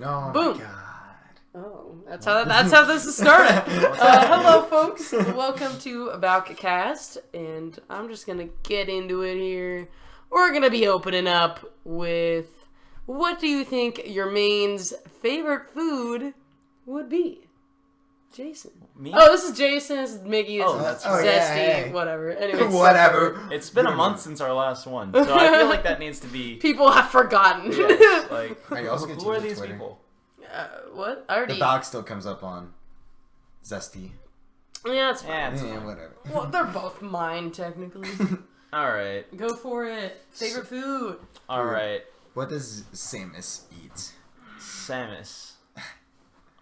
Oh Boom. my god. Oh, that's how this is started. Hello, folks. Welcome to Balcast, and I'm just gonna get into it here. We're gonna be opening up with, what do you think your main's favorite food would be? Jason. Me? Oh, this is Jason. This is Mickey. This is that's Zesty. yeah. Whatever. Anyway, Whatever. It's been a month since our last one, so I feel like that needs to be. people have forgotten. Yes, like, Hey, also get who are to these Twitter. people? What? I already. The Balc still comes up on Zesty. Yeah, that's fine. Yeah, it's Yeah, fine. whatever. Well, they're both mine, technically. Alright. Go for it. Favorite food? Alright. What does Samus eat? Samus.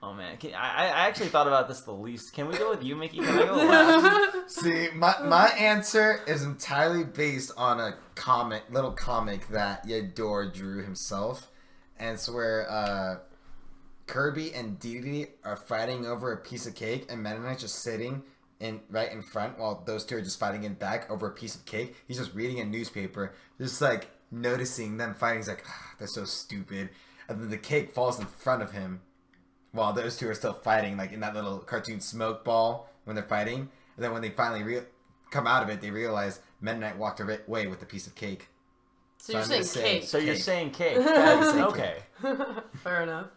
Oh man, I actually thought about this the least. Can we go with you, Mickey? Can I go last? See, my answer is entirely based on a little comic that Yador drew himself. And it's where Kirby and Dedede are fighting over a piece of cake, and Meta Knight's just sitting right in front while those two are just fighting in back over a piece of cake. He's just reading a newspaper, just like noticing them fighting. He's like, they're so stupid. And then the cake falls in front of him while those two are still fighting, like in that little cartoon smoke ball when they're fighting. And then when they finally come out of it, they realize Meta Knight walked away with a piece of cake. So you're I'm saying gonna say cake. So you're saying cake. Yeah, you say Okay. Fair enough.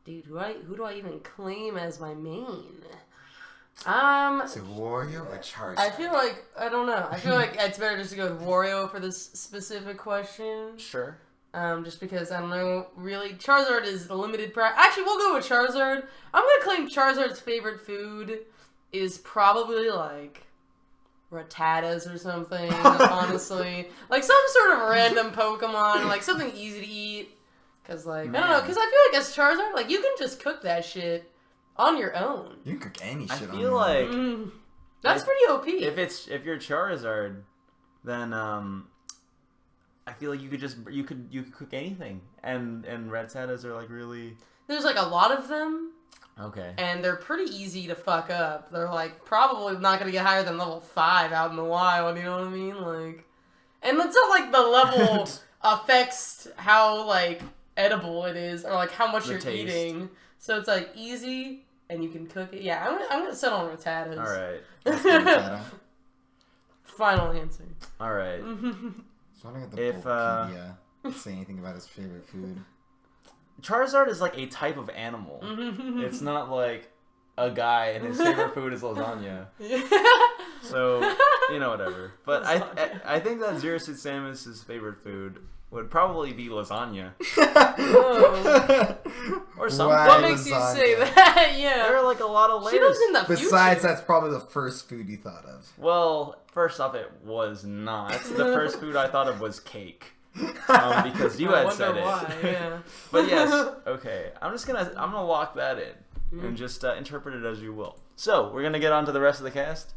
Dude, who do I even claim as my main? Is it Wario or Charizard? I feel like, I don't know. I feel like it's better just to go with Wario for this specific question. Sure. Just because, I don't know, really, Charizard is a limited Actually, we'll go with Charizard. I'm gonna claim Charizard's favorite food is probably, like, Rattatas or something, honestly. Like, some sort of random Pokemon, like, something easy to eat. Because, like, I don't know, because I feel like as Charizard, like, you can just cook that shit on your own. You can cook any shit I on feel your like own. That's pretty OP. if you're Charizard, then I feel like you could cook anything, and Rattatas are like really. There's, like, a lot of them. Okay. And they're pretty easy to fuck up. They're, like, probably not gonna get higher than level 5 out in the wild, you know what I mean? Like, and it's not like the level affects how, like, edible it is, or, like, how much The you're taste. eating. So it's, like, easy, and you can cook it. Yeah, I'm gonna settle on Rattatas. Alright. Let's do Rattata. Final answer. Alright. So I don't get the If, Bulbapedia say anything about his favorite food. Charizard is like a type of animal. It's not like a guy and his favorite food is lasagna. So, whatever. But I think that Zero Suit Samus' favorite food would probably be lasagna. Or something. Why What makes you lasagna? say that? Yeah. There are like a lot of layers. She lives in the Besides, future. that's probably the first food you thought of. Well, first off, it was not. The first food I thought of was cake. Because you had said it. Why, yeah. But yes, okay. I'm gonna lock that in and just interpret it as you will. So we're gonna get on to the rest of the cast.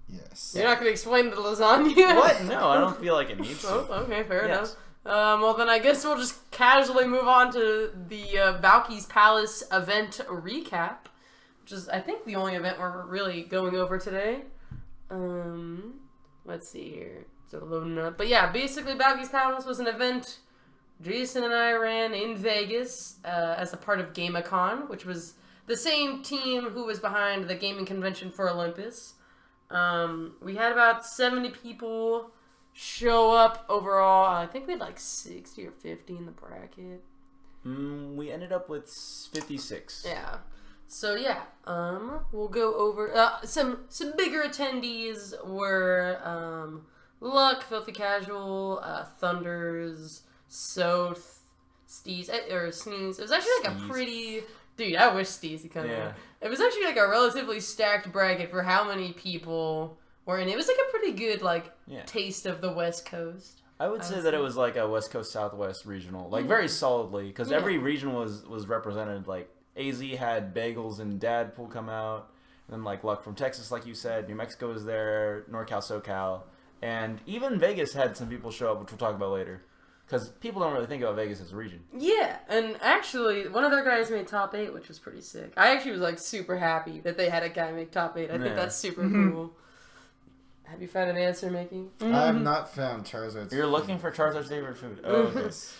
Yes. You're not gonna explain the lasagna? What? No, I don't feel like it needs to. Oh, okay, fair Yes. enough. Well, then I guess we'll just casually move on to the Bowkey's Palace event recap, which is, I think, the only event we're really going over today. Let's see here. So loading up. But yeah, basically, Bowkey's Palace was an event Jason and I ran in Vegas as a part of GameCon, which was the same team who was behind the gaming convention for Olympus. We had about 70 people show up overall. I think we had like 60 or 50 in the bracket. We ended up with 56. Yeah. So yeah, we'll go over some bigger attendees were Luck, Filthy Casual, Thunders, Soth, Steez, or Sneeze. It was actually like Steez. a pretty... Dude, I wish Steez could come in. It was actually like a relatively stacked bracket for how many people were in it. It was like a pretty good taste of the West Coast. I would say that it was like a West Coast Southwest regional, like very solidly, because every region was represented. Like AZ had Bagels and Dadpool come out, and then like Luck from Texas, like you said, New Mexico was there, NorCal, SoCal, and even Vegas had some people show up, which we'll talk about later. Because people don't really think about Vegas as a region. Yeah, and actually, one of their guys made top 8, which was pretty sick. I actually was, like, super happy that they had a guy make top 8. I think that's super cool. Have you found an answer, Mickey? I have not found Charizard's. You're looking for Charizard's favorite food. Oh, yes.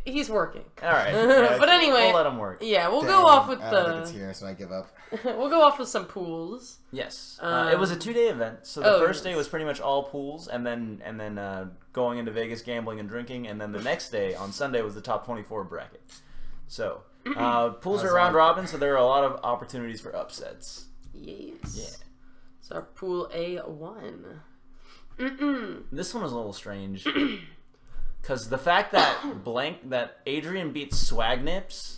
He's working. All right. Yeah, But anyway, we'll let him work. Yeah, we'll Dang, go off with I don't think it's the. here, so I give up. We'll go off with some pools. Yes. It was a 2-day event. So the first day was pretty much all pools, and then going into Vegas gambling and drinking, and then the next day on Sunday was the top 24 bracket. So pools are round robin, so there are a lot of opportunities for upsets. Yes. Yeah. So our pool A1. This one was a little strange. Because the fact that Adrian beats Swagnips.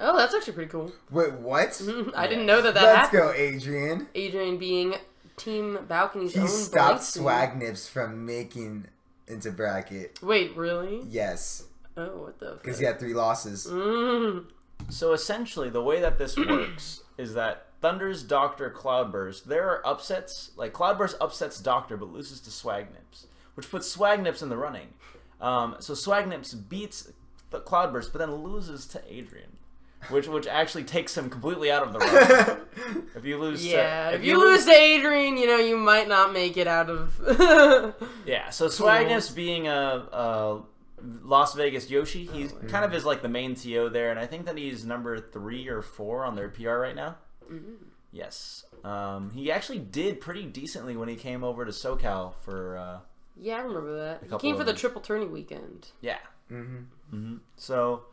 Oh, that's actually pretty cool. Wait, what? I didn't know that Let's happened. go, Adrian. Adrian being Team Balcony's own He stopped Balcy. Swagnips from making into bracket. Wait, really? Yes. Oh, what the Because he had 3 losses. So essentially, the way that this works is that Thunder's Doctor Cloudburst, there are upsets. Like, Cloudburst upsets Doctor but loses to Swagnips, which puts Swagnips in the running. So Swagnips beats the Cloudburst but then loses to Adrian. Which actually takes him completely out of the run. If you lose if you lose to Adrian, you might not make it out of... Yeah, so Swagnips being a Las Vegas Yoshi, he's kind of is like the main TO there, and I think that he's number 3 or 4 on their PR right now. Yes. He actually did pretty decently when he came over to SoCal for... yeah, I remember that. He couple came for of the them. triple tourney weekend. Yeah. So...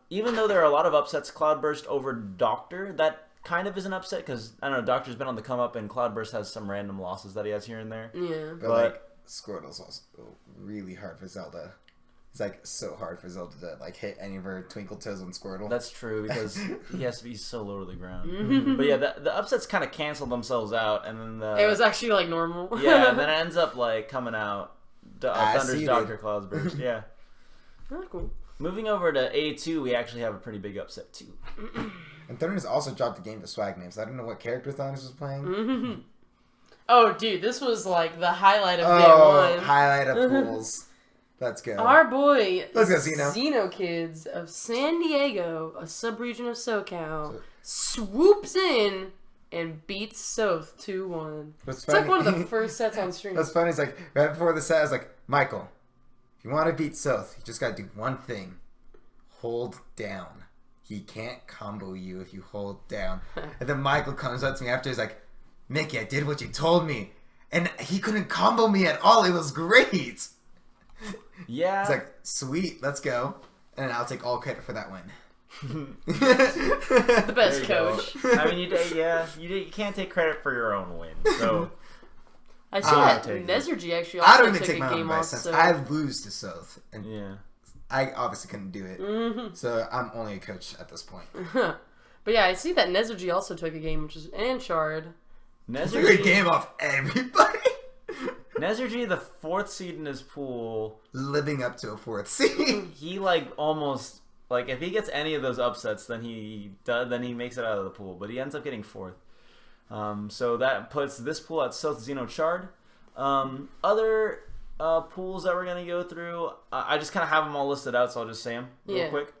even though there are a lot of upsets, Cloudburst over Doctor, that kind of is an upset because, I don't know, Doctor's been on the come up and Cloudburst has some random losses that he has here and there. Yeah. But like, Squirtle's also really hard for Zelda. It's like so hard for Zelda to like hit any of her Twinkle Toes on Squirtle. That's true because he has to be so low to the ground. But yeah, the upsets kind of cancel themselves out, and then it was actually like normal. Yeah, and then it ends up like coming out. Thunder's see Doctor Cloudburst. Yeah. Oh, cool. Moving over to A2, we actually have a pretty big upset too. And Thunder's also dropped the game to Swagnips. I don't know what character Thunders was playing. Oh, dude, this was like the highlight of day 1. Highlight of pools. Let's go. Our boy, Let's go, Zeno. Xeno Kids of San Diego, a sub-region of SoCal, swoops in and beats Soth 2-1. It's like one of the first sets on stream. What's funny is like right before the set, I was like, Michael, if you want to beat Soth, you just got to do one thing. Hold down. He can't combo you if you hold down. And then Michael comes up to me after, he's like, Mickey, I did what you told me. And he couldn't combo me at all. It was great. Yeah. It's like, sweet, let's go. And I'll take all credit for that win. The best coach. I mean, you can't take credit for your own win. So I see that Nezergy actually I also don't even took take a my own game advice off. since I lose to Soth. And yeah. I obviously couldn't do it. So I'm only a coach at this point. But yeah, I see that Nezergy also took a game, and Shard. Took a game off everybody. Nezergy, the 4th seed in his pool, living up to a 4th seed. He like almost like if he gets any of those upsets, then he makes it out of the pool. But he ends up getting 4th. So that puts this pool at South Xeno Chard. Other pools that we're gonna go through, I just kind of have them all listed out, so I'll just say them real quick.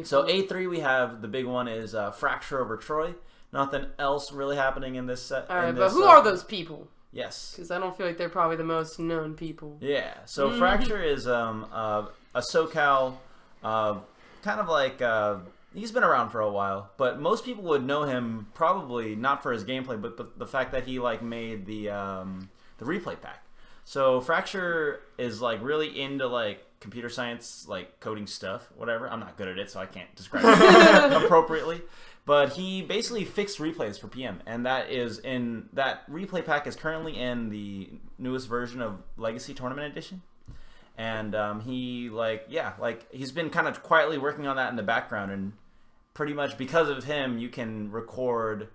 So A3 we have the big one is Fracture over Troy. Nothing else really happening in this set. All right, but who are those people? Yes. Because I don't feel like they're probably the most known people. Yeah. So Fracture is a SoCal, kind of like he's been around for a while, but most people would know him probably not for his gameplay, but the fact that he like made the replay pack. So Fracture is like really into like computer science, like coding stuff, whatever. I'm not good at it, so I can't describe it appropriately. But he basically fixed replays for PM, and that replay pack is currently in the newest version of Legacy Tournament Edition. And he's been kind of quietly working on that in the background, and pretty much because of him, you can record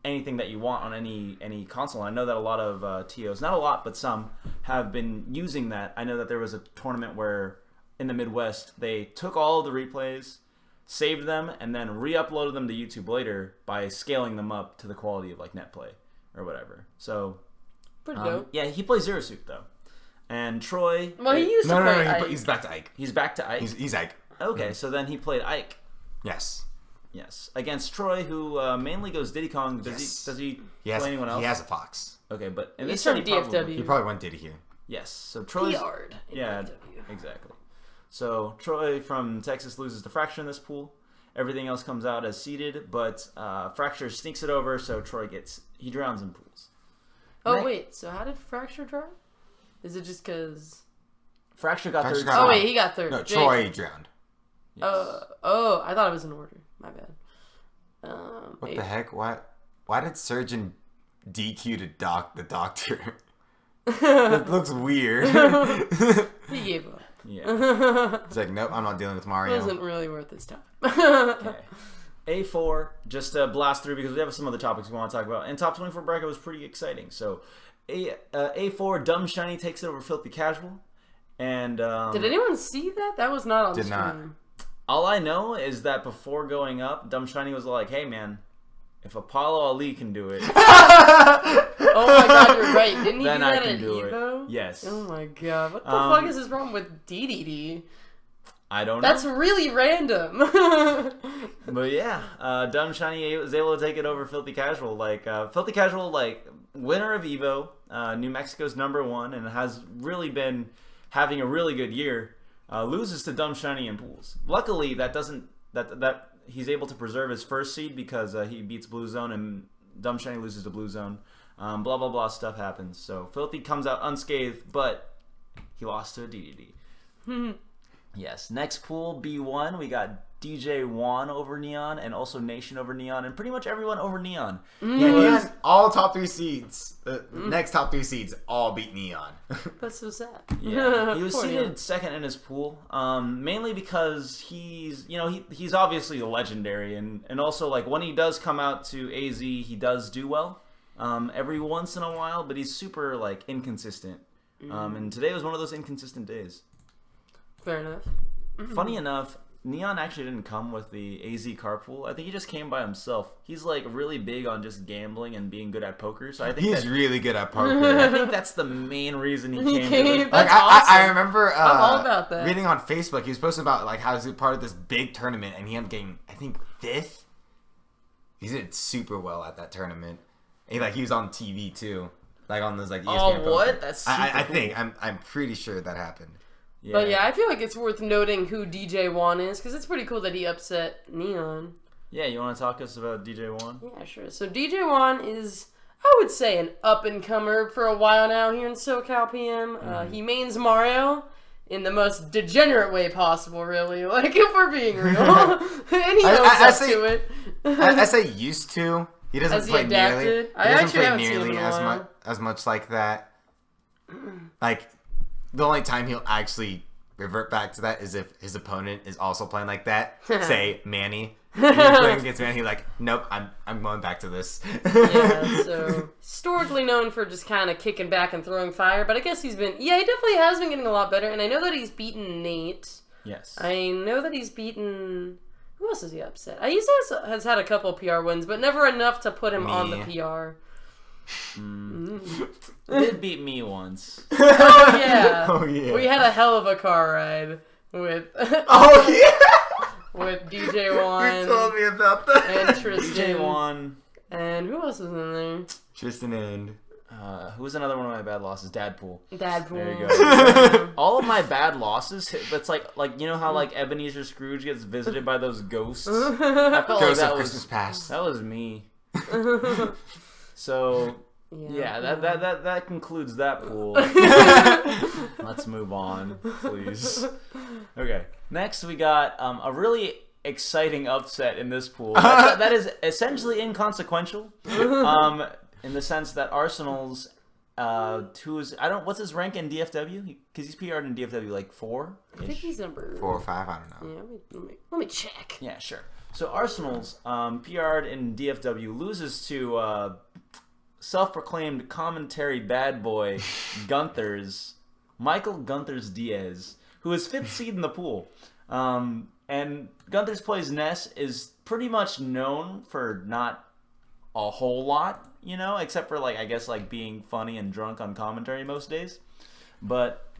anything that you want on any console. And I know that a lot of TOs, not a lot, but some, have been using that. I know that there was a tournament where in the Midwest, they took all of the replays, saved them, and then re-uploaded them to YouTube later by scaling them up to the quality of like NetPlay or whatever. So, pretty dope. Yeah, he plays Zero Suit though, and Troy. Well, he used to play Ike. He's back to Ike. He's back to Ike. He's Ike. Okay, so then he played Ike. Yes. Yes, against Troy, who mainly goes Diddy Kong. Does he play anyone else? He has a Fox. Okay, but in He's this from set, DFW. He probably went Diddy here. yes. So Troy's Yard. exactly. So Troy from Texas loses to Fracture in this pool. Everything else comes out as seeded, but Fracture sneaks it over, so Troy he drowns in pools. Oh wait, so how did Fracture drown? Is it just because? Fracture got third. Oh wait, he got third. No, Jake. Troy drowned. Yes. I thought it was in order. My bad. What the heck? Why did Surgeon DQ to the doctor? That looks weird. He gave up. Yeah. It's like, nope, I'm not dealing with It Mario. wasn't really worth his time. Okay. A4, just to blast through because we have some other topics we want to talk about. And top 24 bracket was pretty exciting. So, A4, Dumb Shiny takes it over Filthy Casual. And Did anyone see that? That was not on the Did not. screen. all I know is that before going up, Dumb Shiny was like, hey man, if Apollo Ali can do it, Oh my god, you're right. Didn't he then do I that can at do Evo? it. Yes. Oh my god. What the fuck is his problem with DDD? I don't know. That's really random. But yeah, Dumb Shiny was able to take it over Filthy Casual. Filthy Casual, winner of Evo, New Mexico's #1, and has really been having a really good year. Loses to Dumb Shiny in pools. Luckily, that he's able to preserve his first seed because he beats Blue Zone and Dumb Shiny loses to Blue Zone. Blah blah blah stuff happens. So Filthy comes out unscathed, but he lost to a DDD. Yes, next pool, B1, we got DJ Juan over Neon, and also Nation over Neon, and pretty much everyone over Neon. Yeah, Neon, all top 3 seeds. Next top 3 seeds all beat Neon. That's so sad. Yeah, he was Poor seated Neon. second in his pool, mainly because he's obviously legendary, and also when he does come out to AZ, he does do well every once in a while, but he's super inconsistent. And today was one of those inconsistent days. Fair enough. Funny enough, Neon actually didn't come with the AZ carpool. I think he just came by himself. He's really big on just gambling and being good at poker. So I think He's really good at poker. I think that's the main reason he came. To That's I awesome. remember I'm all about that. reading on Facebook. He was posting about how he's part of this big tournament, and he ended up getting, I think, 5th. He did super well at that tournament. And, he was on TV too, on those ESPN. Oh, what? Poker. That's super I cool. think I'm pretty sure that happened. Yeah. But yeah, I feel like it's worth noting who DJ Juan is, because it's pretty cool that he upset Neon. Yeah, you want to talk us about DJ Juan? Yeah, sure. So DJ Juan is, I would say, an up-and-comer for a while now here in SoCal PM. He mains Mario in the most degenerate way possible, really. If we're being real. And he owns up to it. I say used to. He doesn't Has he play adapted? nearly. I He doesn't actually play haven't seen him nearly in a while. as much like that. The only time he'll actually revert back to that is if his opponent is also playing like that. Say Manny. If he's playing against Manny, he's like, nope, I'm going back to this. Yeah, so historically known for just kind of kicking back and throwing fire, but I guess he definitely has been getting a lot better, and I know that he's beaten Nate. Yes. I know that he's beaten... Who else has he upset? He has had a couple PR wins, but never enough to put him on the PR. He did beat me once. Oh, yeah. Oh, yeah. We had a hell of a car ride with Oh, yeah! with DJ You Juan told me about that. and Tristan. DJ Juan. And who else was in there? Tristan and... Who was another one of my bad losses? Dadpool. Dadpool. There you go. All of my bad losses, that's you know how Ebenezer Scrooge gets visited by those ghosts? I felt Ghost that of was Christmas Past. that was me. So yeah, that concludes that pool. Let's move on, please. Okay, next we got a really exciting upset in this pool. That is essentially inconsequential. In the sense that Arsenal's, what's his rank in DFW? Because he's PR'd in DFW 4. I think he's number 4 or 5, I don't know. Yeah, let me check. Yeah, sure. So Arsenal's PR'd in DFW loses to self-proclaimed commentary bad boy Michael Gunthers Diaz, who is 5th seed in the pool. And Gunthers Plays Ness is pretty much known for not a whole lot, except for being funny and drunk on commentary most days. But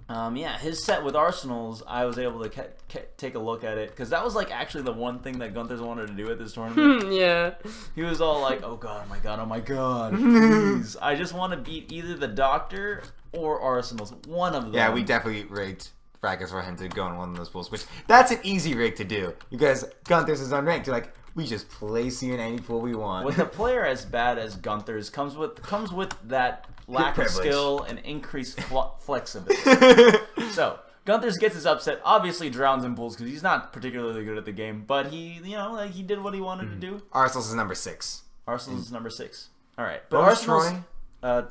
Yeah, his set with Arsenals, I was able to take a look at it because that was like actually the one thing that Gunther's wanted to do at this tournament. Yeah. He was all like, "Oh god, oh my god, oh my god, please! I just want to beat either the Doctor or Arsenals, one of them." Yeah, we definitely rigged brackets for him to go in one of those pools. Which that's an easy rig to do. You guys, Gunther's is unranked. You're like, we just place you in any pool we want. With a player as bad as Gunther's comes with that lack of skill and increased flexibility. So Gunther's gets his upset. Obviously drowns in pools because he's not particularly good at the game, but he, like he did what he wanted to do. Arsenal's is number 6. Arsenal's is number 6. All right, but Arsenal's Troy.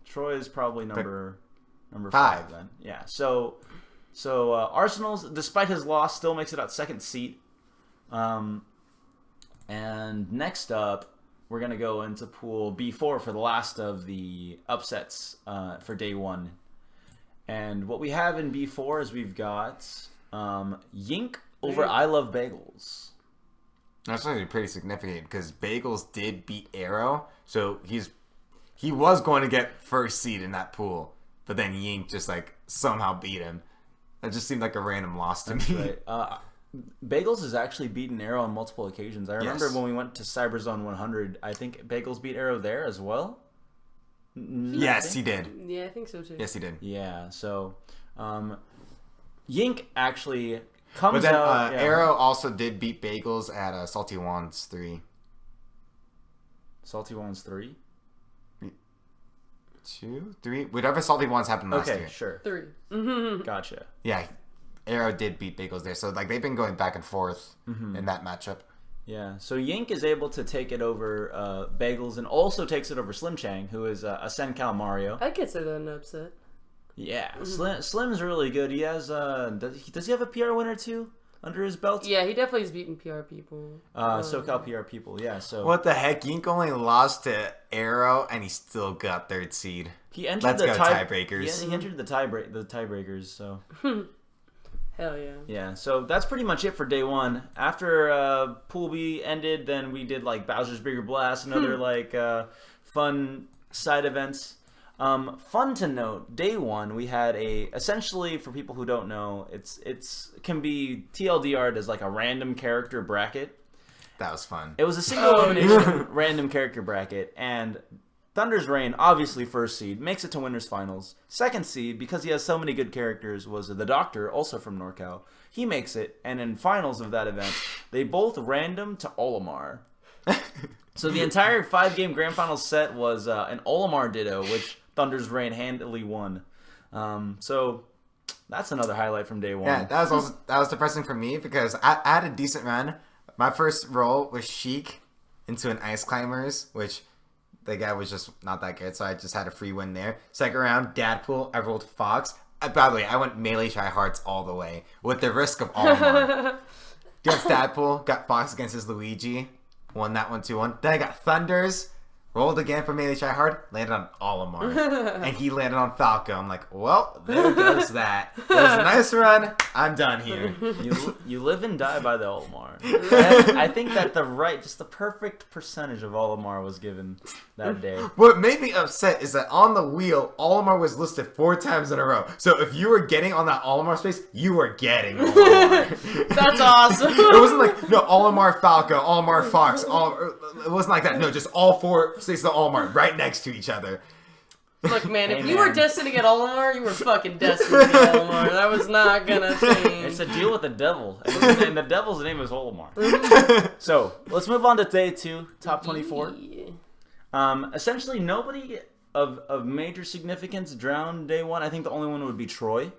Troy is probably number 5 then. Yeah. So Arsenal's, despite his loss, still makes it out second seed. And next up, we're going to go into pool B4 for the last of the upsets for day 1. And what we have in B4 is we've got Yink over I Love Bagels. That's actually pretty significant because Bagels did beat Arrow, so he was going to get first seed in that pool, but then Yink just like somehow beat him. That just seemed like a random loss to me. Right. Bagels has actually beaten Arrow on multiple occasions. I remember when we went to Cyberzone 100, I think Bagels beat Arrow there as well. Yes, he did. Yeah, I think so too. Yes, he did. Yeah, so Yink actually comes but then, out. Arrow also did beat Bagels at Salty Wands 3. Salty Wands 3? 2? 3? Whatever Salty Wands happened last year. Okay, sure. 3. Gotcha. Yeah, Arrow did beat Bagels there. So like they've been going back and forth in that matchup. Yeah, so Yink is able to take it over Bagels and also takes it over Slim Chang, who is a Sencal Mario. I consider that an upset. Yeah, Slim's really good. He has does he have a PR winner too under his belt? Yeah, he definitely has beaten PR people. SoCal PR people. Yeah. So what the heck? Yink only lost to Arrow, and he still got third seed. He entered Let's the go tiebreakers. He entered the tiebreakers. So. Hell yeah. Yeah, so that's pretty much it for day 1. After Pool B ended, then we did like Bowser's Bigger Blast and other like fun side events. Fun to note, day 1 we had essentially, for people who don't know, it can be TLDR'd as like a random character bracket. That was fun. It was a single elimination random character bracket, and Thunder's Reign, obviously first seed, makes it to winners finals. Second seed, because he has so many good characters, was the Doctor, also from NorCal. He makes it, and in finals of that event, they both random to Olimar. So the entire 5-game grand final set was an Olimar Ditto, which Thunder's Reign handily won. So that's another highlight from day 1. Yeah, that was depressing for me because I had a decent run. My first roll was Sheik into an Ice Climbers, which the guy was just not that good, so I just had a free win there. Second round, Dadpool, I rolled Fox. By the way, I went melee tryhards all the way, with the risk of Olimar. Against Dadpool, got Fox against his Luigi. Won that one 2-1. Then I got Thunders, rolled again for melee tryhard, landed on Olimar. And he landed on Falco. I'm like, well, there goes that. It was a nice run. I'm done here. You live and die by the Olimar. I think that just the perfect percentage of Olimar was given that day. What made me upset is that on the wheel, Olimar was listed 4 times in a row. So if you were getting on that Olimar space, you were getting Olimar. That's awesome. It wasn't like, no, Olimar Falco, Olimar Fox. It wasn't like that. No, just all 4 spaces of Olimar right next to each other. Look, man, if you were destined to get Olimar, you were fucking destined to get Olimar. That was not gonna change. It's a deal with the devil. And the devil's name is Olimar. So, let's move on to day 2, top 24. Yeah. Essentially, nobody of major significance drowned day 1. I think the only one would be Troy.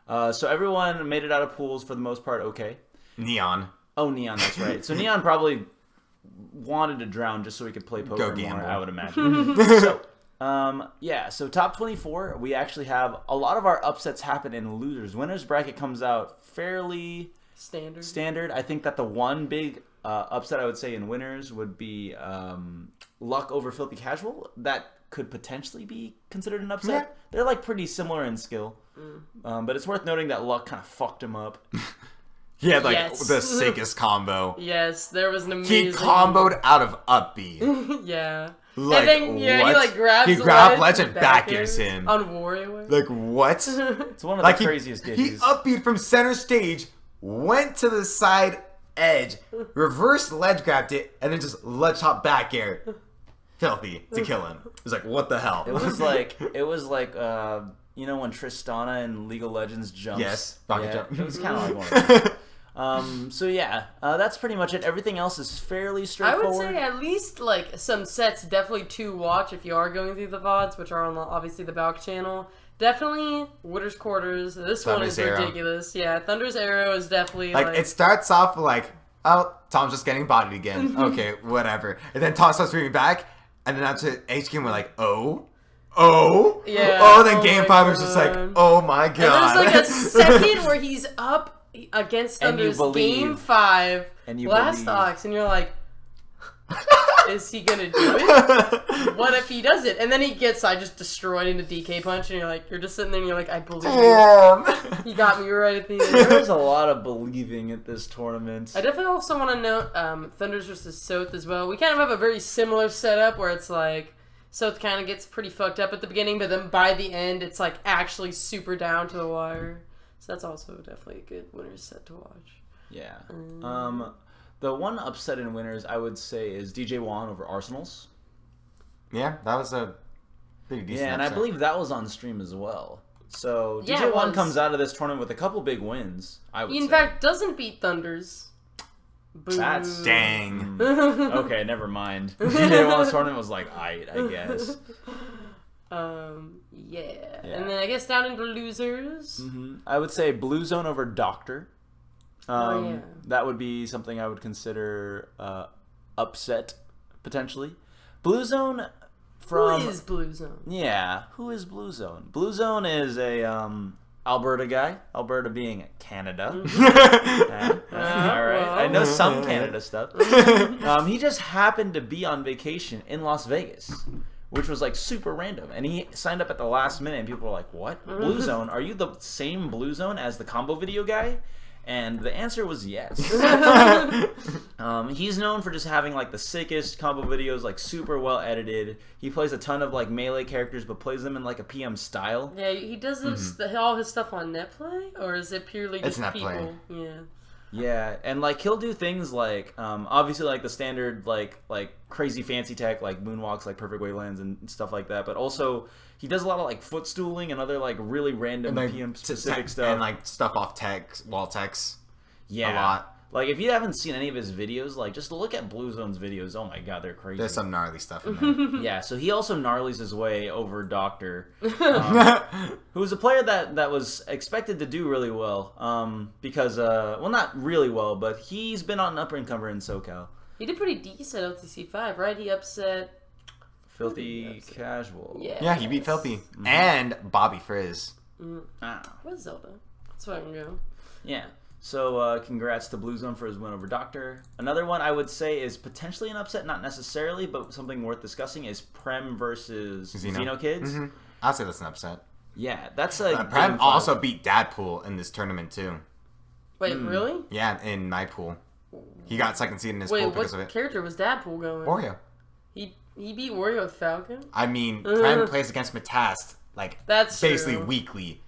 So everyone made it out of pools for the most part okay. Neon. Oh, Neon, that's right. So Neon probably wanted to drown just so he could play poker more, I would imagine. So top 24, we actually have a lot of our upsets happen in losers. Winners bracket comes out fairly standard. I think that the one big upset I would say in winners would be Luck over Filthy Casual. That could potentially be considered an upset. Yeah. They're like pretty similar in skill. But it's worth noting that Luck kind of fucked him up. He had the sickest combo. Yes, there was an amazing... He comboed out of up B. Yeah. Like, and then he what? like grabs He the grabbed ledge ledge and back airs him. on WarioWare. Like, what? It's one of Like the craziest he ditties. upbeat from center stage, went to the side edge, reverse ledge grabbed it, and then just ledge hop back air. Filthy to kill him. It was like, what the hell? It was like you know when Tristana in League of Legends jumps. Yes, rocket jump. It was kind of like one of those. So yeah, that's pretty much it. Everything else is fairly I straightforward. would say at least like some sets definitely to watch if you are going through the VODs, which are on obviously the Balc channel. Definitely Winter's Quarters. This one Thunder's is Arrow. ridiculous. Yeah, Thunder's Arrow is definitely Like, it starts off like, oh, Tom's just getting bodied again. Okay, whatever. And then Tom starts moving back, and then after HQ, we're like, oh. Yeah, Then oh game my 5 is just like, God. oh my god. And there's like a second where he's up against And you Thunder's believe. game 5 And you Blast believe. Ox, and you're like, is he gonna do it? What if he does it? And then he gets just destroyed into DK punch, and you're just sitting there and you're like, I believe you. He got me right at the end. There was a lot of believing at this tournament. I definitely also want to note Thunders versus Soth as well. We kind of have a very similar setup where it's like Soth kind of gets pretty fucked up at the beginning, but then by the end it's like actually super down to the wire. So that's also definitely a good winner's set to watch. Yeah. The one upset in winners I would say is DJ Wan over Arsenals. Yeah, that was a pretty decent Yeah, and I upset. believe that was on stream as well. So Yeah, DJ it Wan was. comes out of this tournament with a couple big wins. I would He in say. fact doesn't beat Thunders. Boo. That's Dang. Okay, never mind. DJ Wan's tournament was like, I guess. Yeah. And then I guess down into losers. I would say Blue Zone over Doctor. Yeah. That would be something I would consider upset potentially. Blue Zone from Who is Blue Zone? Yeah, who is Blue Zone? Blue Zone is a Alberta guy. Alberta being Canada. All right, I know some Canada stuff. He just happened to be on vacation in Las Vegas, which was like super random. And he signed up at the last minute, and people were like, "What? Blue Zone? Are you the same Blue Zone as the combo video guy?" And the answer was yes. He's known for just having like the sickest combo videos, like super well edited. He plays a ton of like melee characters, but plays them in like a PM style. Yeah, he does this, all his stuff on netplay, or is it purely It's just netplay. people? Yeah. Yeah, and like he'll do things like obviously like the standard like crazy fancy tech like moonwalks, like perfect waylands and stuff like that, but also he does a lot of like footstooling and other like really random like, PM specific tech- stuff. And like stuff off text, wall text. Yeah, a lot. Like if you haven't seen any of his videos, like just look at Blue Zone's videos. Oh my god, they're crazy. There's some gnarly stuff in there. Yeah, so he also gnarlies his way over Doctor, who was a player that was expected to do really well, because, well, not really well, but he's been on up and comer in SoCal. He did pretty decent at LTC5, right? He upset... Filthy Casual. Yeah. Yeah, he beat Filthy. And Bobby Frizz. Ah, What's Zelda? That's where I can go. yeah. So, congrats to Blue Zone for his win over Doctor. Another one I would say is potentially an upset, not necessarily, but something worth discussing is Prem versus Xeno Kids. I'll say that's an upset. Yeah, that's a Prem game five. also beat Dadpool in this tournament too. Wait, really? Yeah, in my pool. He got second seed in his Wait, pool what because of it. character was Dadpool going? Oreo. He beat Wario with Falcon? I mean, Prem plays against Matast like That's basically true. weekly.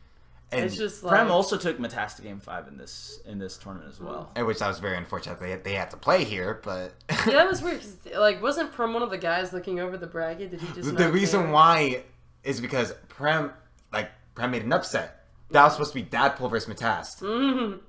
And It's just like... Prem also took Matasta Game 5 in this tournament as well. which that was very unfortunate. They had to play here, but Yeah, that was weird, 'cause, like, wasn't Prem one of the guys looking over the bracket? Did he just the not reason care? why is because Prem made an upset. That was supposed to be Dadpool versus Matast.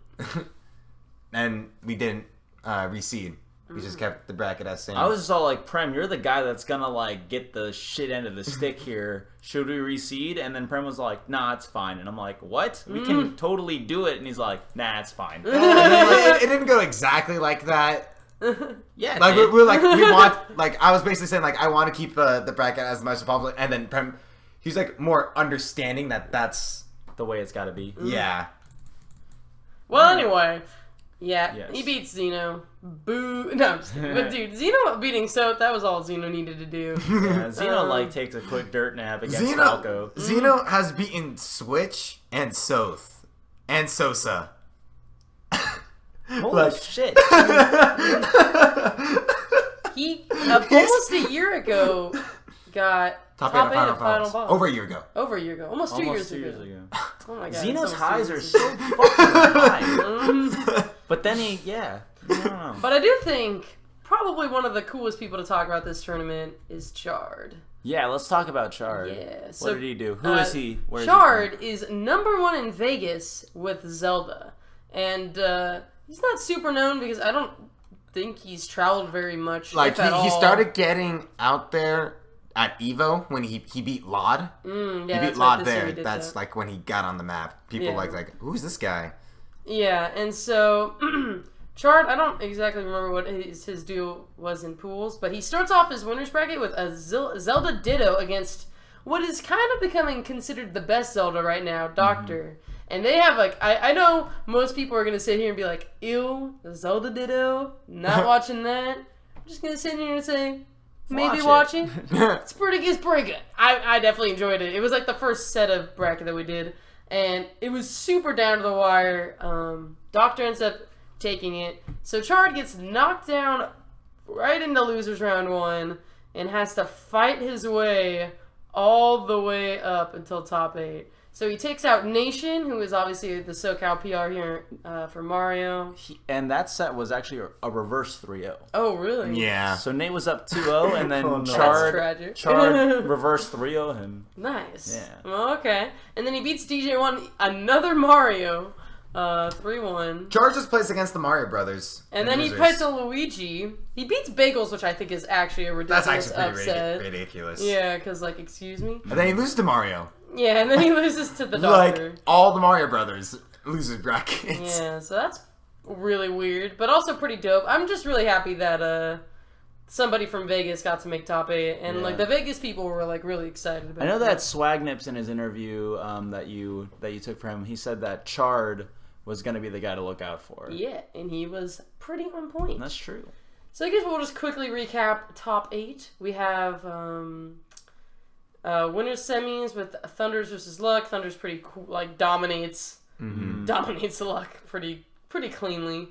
And we didn't reseed. We just kept the bracket as same. I was just all like, Prem, you're the guy that's gonna like get the shit end of the stick here. Should we reseed? And then Prem was like, nah, it's fine. And I'm like, what? We can totally do it. And he's like, nah, it's fine. it didn't go exactly like that. Yeah, Like man. we're like we want like I was basically saying like I want to keep the bracket as much as possible, and then Prem, he's like more understanding that that's the way it's gotta be. yeah. Well, anyway. Yeah, Yes. he beats Xeno. Boo. No, I'm just kidding. But dude, Xeno beating Soth, that was all Xeno needed to do. Yeah, Xeno like takes a quick dirt nap against Xeno Falco. Xeno has beaten Switch and Soth and Sosa. Holy like- shit. He almost a year ago got top 8 at Final Boss. Over a year ago. Almost 2 years ago. Oh my god. Xeno's highs are so fucking high. But then I don't know. But I do think probably one of the coolest people to talk about this tournament is Chard. Yeah, let's talk about Chard. Yeah. So, what did he do? Who is he? Where Chard is number 1 in Vegas with Zelda. And he's not super known because I don't think he's traveled very much. Like, he started getting out there at Evo when he beat Laud. He beat Laud there. That's like when he got on the map. People like, who's this guy? Yeah, and so Chard, I don't exactly remember what his duo was in pools, but he starts off his winner's bracket with a Zelda Ditto against what is kind of becoming considered the best Zelda right now, Doctor. And they have, like, I know most people are going to sit here and be like, ew, Zelda Ditto, not watching that. I'm just going to sit here and say, maybe watch it. It's pretty good. I definitely enjoyed it. It was like the first set of bracket that we did, and it was super down to the wire. Doctor ends up taking it. So Chard gets knocked down right into losers round 1 and has to fight his way all the way up until top 8. So he takes out Nation, who is obviously the SoCal PR here for Mario. And that set was actually a reverse 3-0. Oh, really? Yeah. So Nate was up 2-0, and then Chard reversed 3-0 him. Nice. Yeah. Well, okay. And then he beats DJ1, another Mario, 3-1. Chard just plays against the Mario Brothers. And then he fights a Luigi. He beats Bagels, which I think is actually a ridiculous upset. Ridiculous. Yeah, because, like, excuse me? And then he loses to Mario. Yeah, and then he loses to the Doctor. Like, all the Mario Brothers loses brackets. Yeah, so that's really weird, but also pretty dope. I'm just really happy that somebody from Vegas got to make top 8, and like the Vegas people were like really excited about it. I know that Swagnips in his interview that you took for him, he said that Chard was going to be the guy to look out for. Yeah, and he was pretty on point. That's true. So I guess we'll just quickly recap top 8. We have winners semis with Thunders versus Luck. Thunders pretty cool, like dominates the Luck pretty cleanly.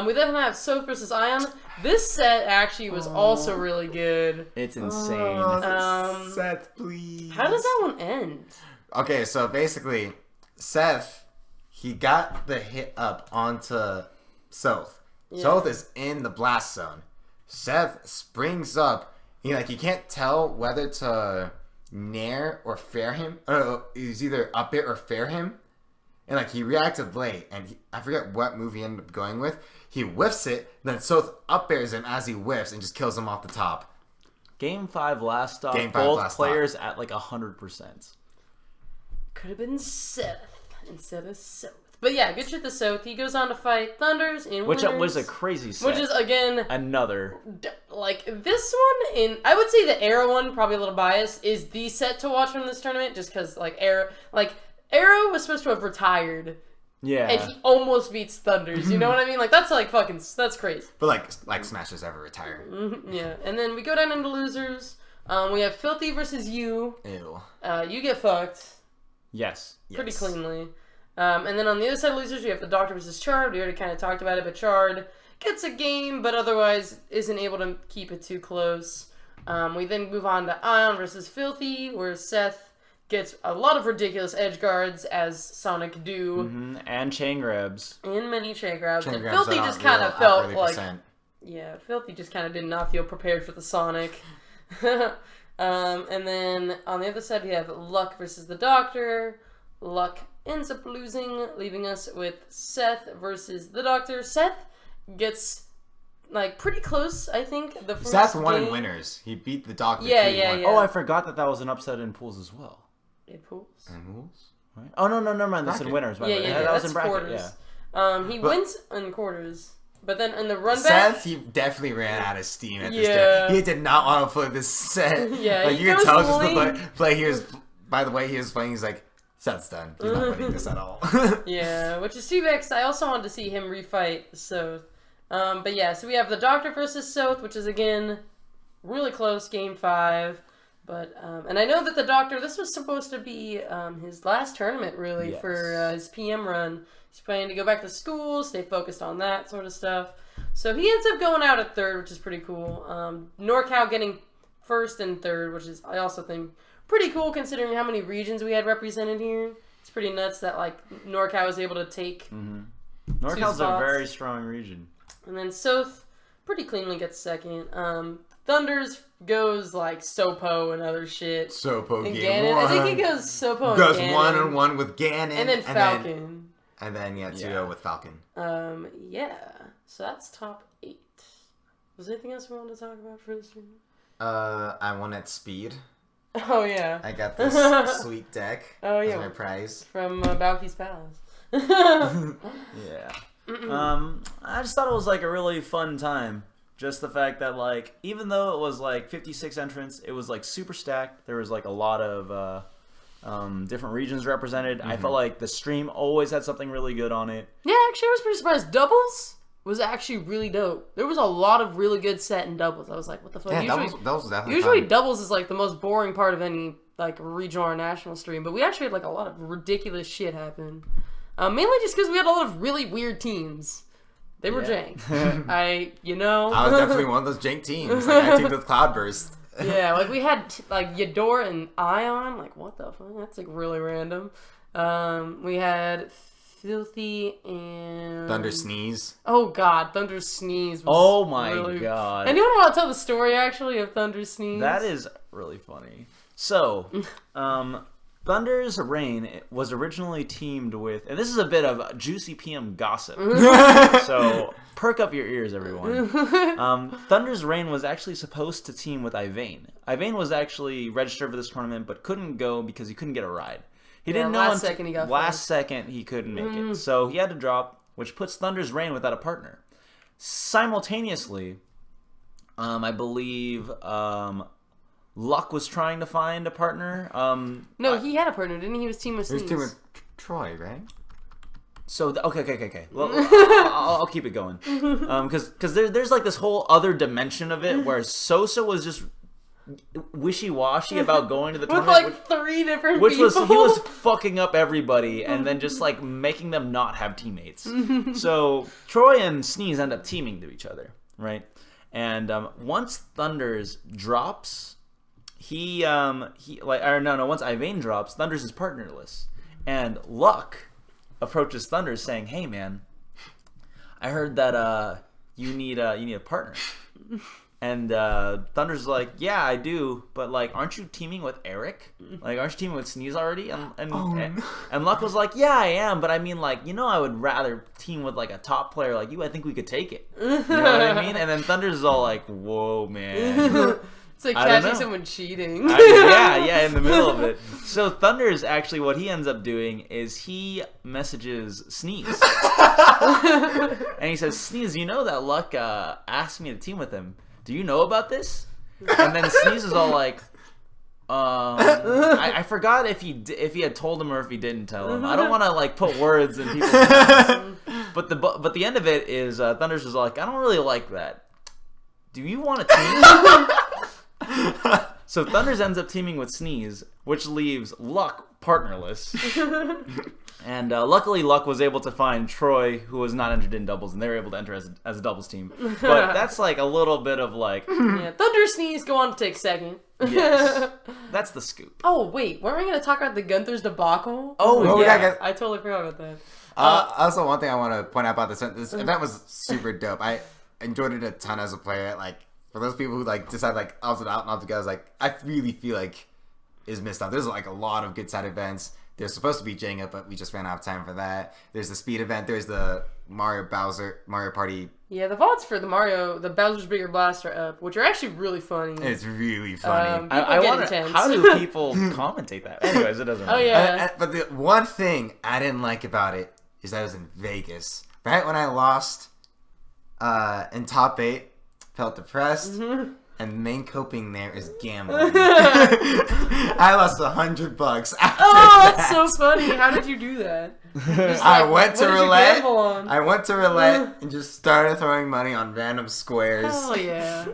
We then have Soth versus Ion. This set actually was also really good. It's insane. Seth, please. How does that one end? Okay, so basically, Seth, he got the hit up onto Soth. Yeah. Soth is in the blast zone. Seth springs up. He can't tell whether to nair or fair him. He's either up it or fair him. And like he reacted late, and I forget what move he ended up going with. He whiffs it, then Soth up airs him as he whiffs and just kills him off the top. Game 5 last stop. Both players at like 100%. Could have been Seth instead of Soth. But yeah, good shit to Soth. He goes on to fight Thunders in Which winners, was a crazy set. Which is, again... another. Like, this one, I would say the Arrow one, probably a little biased, is the set to watch from this tournament, just because, Arrow was supposed to have retired. Yeah. And he almost beats Thunders, you know what I mean? Like, that's, that's crazy. But, like Smash does ever retire. Yeah. And then we go down into losers. We have Filthy versus you. Ew. You get fucked. Yes. Pretty cleanly. And then on the other side of losers, we have the Doctor versus Chard. We already kind of talked about it, but Chard gets a game, but otherwise isn't able to keep it too close. We then move on to Ion versus Filthy, where Seth gets a lot of ridiculous edge guards, as Sonic do. And chain grabs. And many chain grabs. And Filthy just kind of felt like... Yeah, Filthy just kind of did not feel prepared for the Sonic. And then on the other side, we have Luck versus the Doctor. Luck ends up losing, leaving us with Seth versus the Doctor. Seth gets pretty close, I think. The first Seth won in winners. He beat the Doctor. Yeah. Oh, I forgot that was an upset in pools as well. In pools? Right? Oh no, never mind. That's in winners. Yeah. That was in bracket. Quarters. Yeah. He wins in quarters. But then in the run back... Seth, he definitely ran out of steam at this time. He did not want to play this set. Yeah, you can tell just the play he was... By the way he was playing, he's like, Seth's done. He's not winning this at all. Yeah, which is too bad, because I also wanted to see him refight Soth. But yeah, so we have the Doctor versus Soth, which is, again, really close, game 5. But, and I know that the Doctor, this was supposed to be his last tournament, really, for his PM run. He's planning to go back to school, stay focused on that sort of stuff. So he ends up going out at third, which is pretty cool. NorCal getting first and third, which is, I also think, pretty cool considering how many regions we had represented here. It's pretty nuts that, like, NorCal was able to take NorCal's a very strong region. And then South pretty cleanly gets second. Thunders goes, like, Sopo and other shit. Sopo and game Ganon. one. I think he goes Sopo and goes Ganon. 1-on-1 with Ganon. And then Falcon. And then 2-0 with Falcon. Yeah. So that's top 8. Was there anything else we wanted to talk about for this one? I won at speed. Oh, yeah. I got this sweet deck. Oh, yeah. As my prize. From Bowkey's Palace. Yeah. I just thought it was, like, a really fun time. Just the fact that, like, even though it was, like, 56 entrants, it was, like, super stacked. There was, like, a lot of different regions represented. I felt like the stream always had something really good on it. Yeah, actually, I was pretty surprised. Doubles was actually really dope. There was a lot of really good set in doubles. I was like, what the fuck? Yeah, usually, doubles was definitely usually fun. doubles is, like, the most boring part of any, like, regional or national stream. But we actually had, like, a lot of ridiculous shit happen. Mainly just because we had a lot of really weird teams. They were jank. I was definitely one of those jank teams. Like, I teamed with Cloudburst. Yeah, like, we had, like, Yador and Ion. Like, what the fuck? That's, like, really random. We had Filthy and... Thunder Sneeze. Oh, God. Thunder Sneeze was Oh, my really... God. Anyone want to tell the story, actually, of Thunder Sneeze? That is really funny. So, Thunder's Reign was originally teamed with, and this is a bit of juicy PM gossip, so perk up your ears, everyone. Thunder's Reign was actually supposed to team with Ivane. Ivane was actually registered for this tournament, but couldn't go because he couldn't get a ride. He didn't know last second he got last second he couldn't make it, so he had to drop, which puts Thunder's Reign without a partner. Simultaneously, I believe Luck was trying to find a partner. No, he had a partner, didn't he? He was team with He was Sneeze. teaming with Troy, right? So okay. Well, I'll keep it going, because there's like this whole other dimension of it where Sosa was just wishy-washy about going to the with tournament, like 3 different which people. was he was fucking up everybody and then just like making them not have teammates. So Troy and Sneeze end up teaming to each other, right? And once Thunders drops, once Ivane drops, Thunders is partnerless, and Luck approaches Thunders saying, "Hey man, I heard that you need a partner." And Thunder's like, "Yeah, I do, but like, aren't you teaming with Eric? Like, aren't you teaming with Sneeze already?" And Luck was like, "Yeah, I am, but I mean, like, I would rather team with like a top player like you. I think we could take it. You know what I mean?" And then Thunder's is all like, "Whoa, man." It's like I don't catching know. someone cheating. Yeah, in the middle of it. So Thunder's actually what he ends up doing is he messages Sneeze, and he says, "Sneeze, you know that Luck asked me to team with him. Do you know about this?" And then Sneeze is all like, I forgot if he had told him or if he didn't tell him. I don't want to like put words in people's mouths. But the end of it is Thunder's is like, I don't really like that. Do you want to team? So Thunders ends up teaming with Sneeze, which leaves Luck partnerless. And luckily, Luck was able to find Troy, who was not entered in doubles, and they were able to enter as a doubles team. But that's like a little bit of like... Yeah, Thunder Sneeze go on to take second. Yes. That's the scoop. Oh, wait. Weren't we going to talk about the Gunther's debacle? Oh, yeah. I totally forgot about that. Also, one thing I want to point out about this event was super dope. I enjoyed it a ton as a player. Like, for those people who like decide like opted out and opted go, like I really feel like is missed out. There's like a lot of good side events. There's supposed to be Jenga, but we just ran out of time for that. There's the speed event. There's the Mario Party. Yeah, the VODs for the Bowser's Bigger Blast are up, which are actually really funny. It's really funny. I wonder, intense. how do people commentate that? Anyways, it doesn't matter. Oh, yeah. But the one thing I didn't like about it is that I was in Vegas. Right when I lost in top 8, felt depressed. And the main coping there is gambling. I lost $100 after that's so funny. How did you do that? I went to roulette. I went to roulette and just started throwing money on random squares. Oh yeah.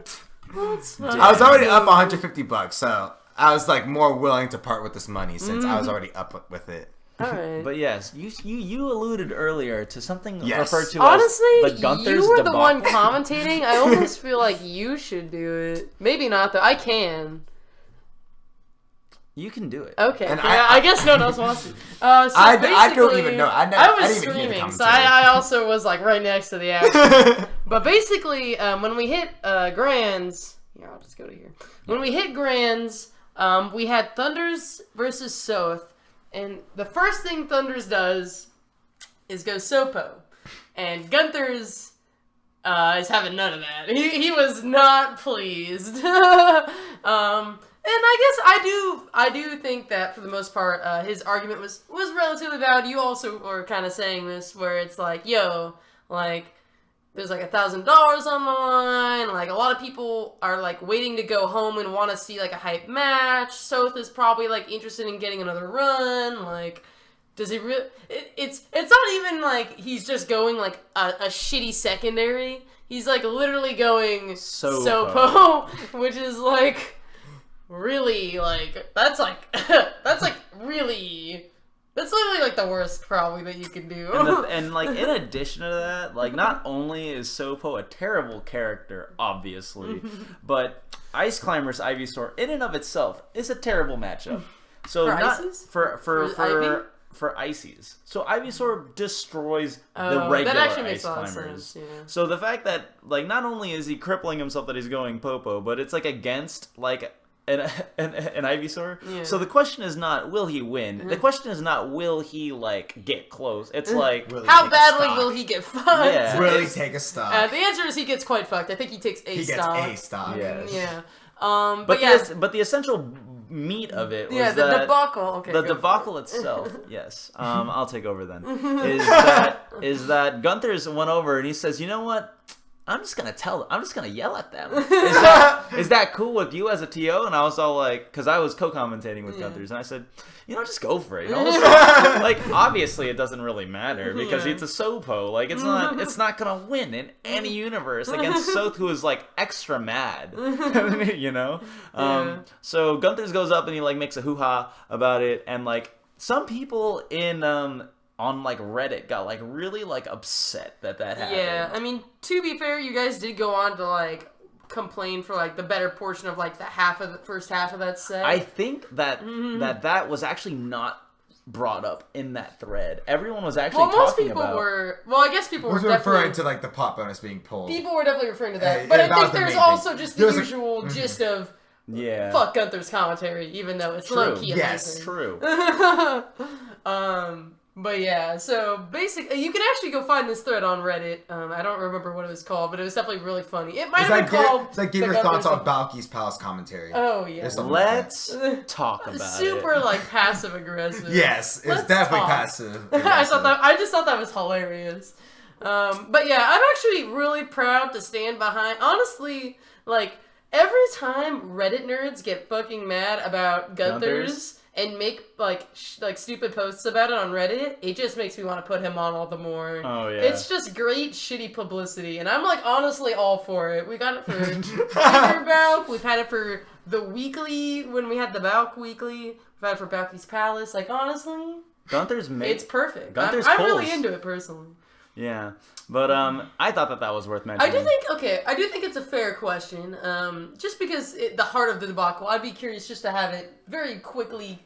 That's funny. I was already up $150, so I was like more willing to part with this money since I was already up with it. All right. But yes, you alluded earlier to something Yes. referred to Honestly, as the Gunther's you were debacle. the one commentating. I almost feel like you should do it. Maybe not, though. I can. You can do it. Okay. And yeah, I guess no one else wants to. So I don't basically, even know. I was didn't even hear the screaming, so commentary. I also was like right next to the action. But basically, when we hit Grands, here I'll just go to here. When we hit Grands, we had Thunders versus Soth, and the first thing Thunders does is go Sopo, and Gunther's is having none of that. He was not pleased. And I guess I do think that for the most part, his argument was relatively valid. You also were kind of saying this, where it's like, yo, like, there's like $1,000 on the line. Like, a lot of people are like waiting to go home and want to see like a hype match. Soth is probably like interested in getting another run. Like, does he really? It's not even like he's just going like a shitty secondary. He's like literally going Sopo, which is like. Really, like, that's literally, like, the worst, probably, that you can do. And like, in addition to that, like, not only is Sopo a terrible character, obviously, but Ice Climber's Ivysaur, in and of itself, is a terrible matchup. So For not Ices? for Ices. So Ivysaur destroys the regular that actually Ice makes a lot of Climbers. sense, yeah. So the fact that, like, not only is he crippling himself that he's going Popo, but it's, like, against, like, an Ivysaur. Yeah. So the question is not will he win. The question is not will he like get close. It's like how badly will he get fucked? Yeah. Will he take a stock? The answer is he gets quite fucked. I think he takes a stock. He gets a stock. Yes. Yeah. But the essential meat of it was the that debacle. Okay. the debacle itself. Yes. I'll take over then. Is that Gunther's went over and he says, you know what? I'm just gonna yell at them. Is that cool with you as a TO? And I was all like, because I was co-commentating with Gunther's, and I said, just go for it. Like, obviously it doesn't really matter because it's a Sopo. Like, it's not gonna win in any universe against Soth, who is like extra mad. So Gunther's goes up and he like makes a hoo-ha about it, and like some people on like Reddit got like really like upset that happened. Yeah, I mean, to be fair, you guys did go on to like complain for like the better portion of like the first half of that set. I think that that was actually not brought up in that thread. Everyone was actually talking about. I guess people were referring to like the pop bonus being pulled. People were definitely referring to that, but I think there's also just the usual gist of. Yeah. Fuck Gunther's commentary, even though it's low key. Yes, true. But yeah, so basically, you can actually go find this thread on Reddit. I don't remember what it was called, but it was definitely really funny. It might have been called. It's like give your thoughts on Balky's Palace commentary. Oh yeah. Let's talk about Super like passive aggressive. Yes, it's definitely passive. I just thought that was hilarious. But yeah, I'm actually really proud to stand behind. Honestly, like every time Reddit nerds get fucking mad about Gunther's and make like stupid posts about it on Reddit, it just makes me want to put him on all the more. Oh yeah. It's just great shitty publicity, and I'm like honestly all for it. We got it for Junior Balc, we've had it for the weekly when we had the Balc weekly, we've had it for Bowkey's Palace. Like honestly, it's perfect. I'm really into it personally. Yeah, but I thought that was worth mentioning. I do think it's a fair question. Just because the heart of the debacle, I'd be curious just to have it very quickly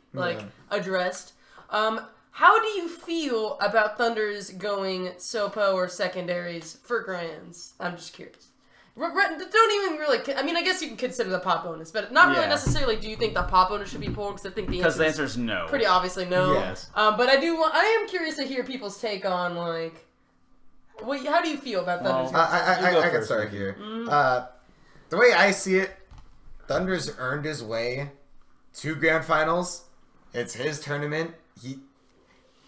addressed. How do you feel about Thunders going Sopo or secondaries for Grands? I'm just curious. Don't even really. I mean, I guess you can consider the pop bonus, but not really necessarily. Do you think the pop bonus should be pulled? Because I think the answer is no. Pretty obviously no. Yes. But I am curious to hear people's take on like. Well, how do you feel about Thunders? I can start here. The way I see it, Thunders earned his way to Grand Finals. It's his tournament.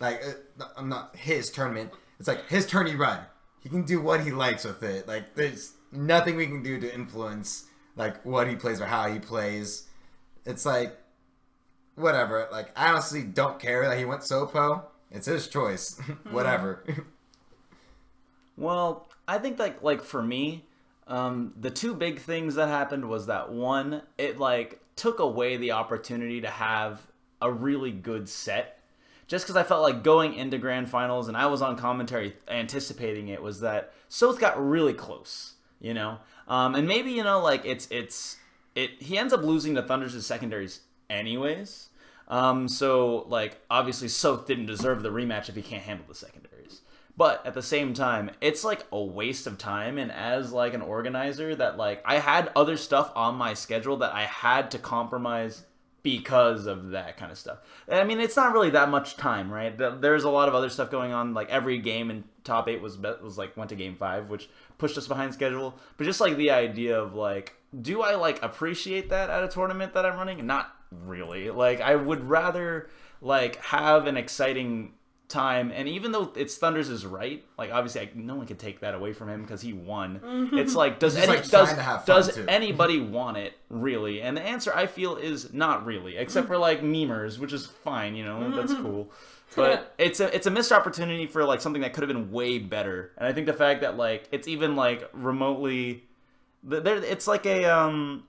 I'm not his tournament. It's like his tourney run. He can do what he likes with it. Like there's nothing we can do to influence like what he plays or how he plays. It's like whatever. Like I honestly don't care that he went Sopo. It's his choice. Whatever. Well, I think like for me, the two big things that happened was that one, it like took away the opportunity to have a really good set. just because I felt like going into grand finals, and I was on commentary anticipating it, was that Soth got really close, you know? And maybe, you know, like, he ends up losing to Thunder's secondaries anyways. So, like, obviously Soth didn't deserve the rematch if he can't handle the secondaries. But at the same time, it's, like, a waste of time. And as, like, an organizer that, like, I had other stuff on my schedule that I had to compromise because of that kind of stuff. I mean, it's not really that much time, right? There's a lot of other stuff going on. Like, every game in top 8 went to game 5, which pushed us behind schedule. But just, like, the idea of, like, do I, like, appreciate that at a tournament that I'm running? Not really. Like, I would rather, like, have an exciting time, and even though it's Thunder's is right, like, obviously no one can take that away from him because he won. It's like, does anybody want it, really? And the answer, I feel, is not really, except for, like, memers, which is fine, you know, that's cool. But it's a missed opportunity for, like, something that could have been way better. And I think the fact that, like, it's even, like, remotely, it's like a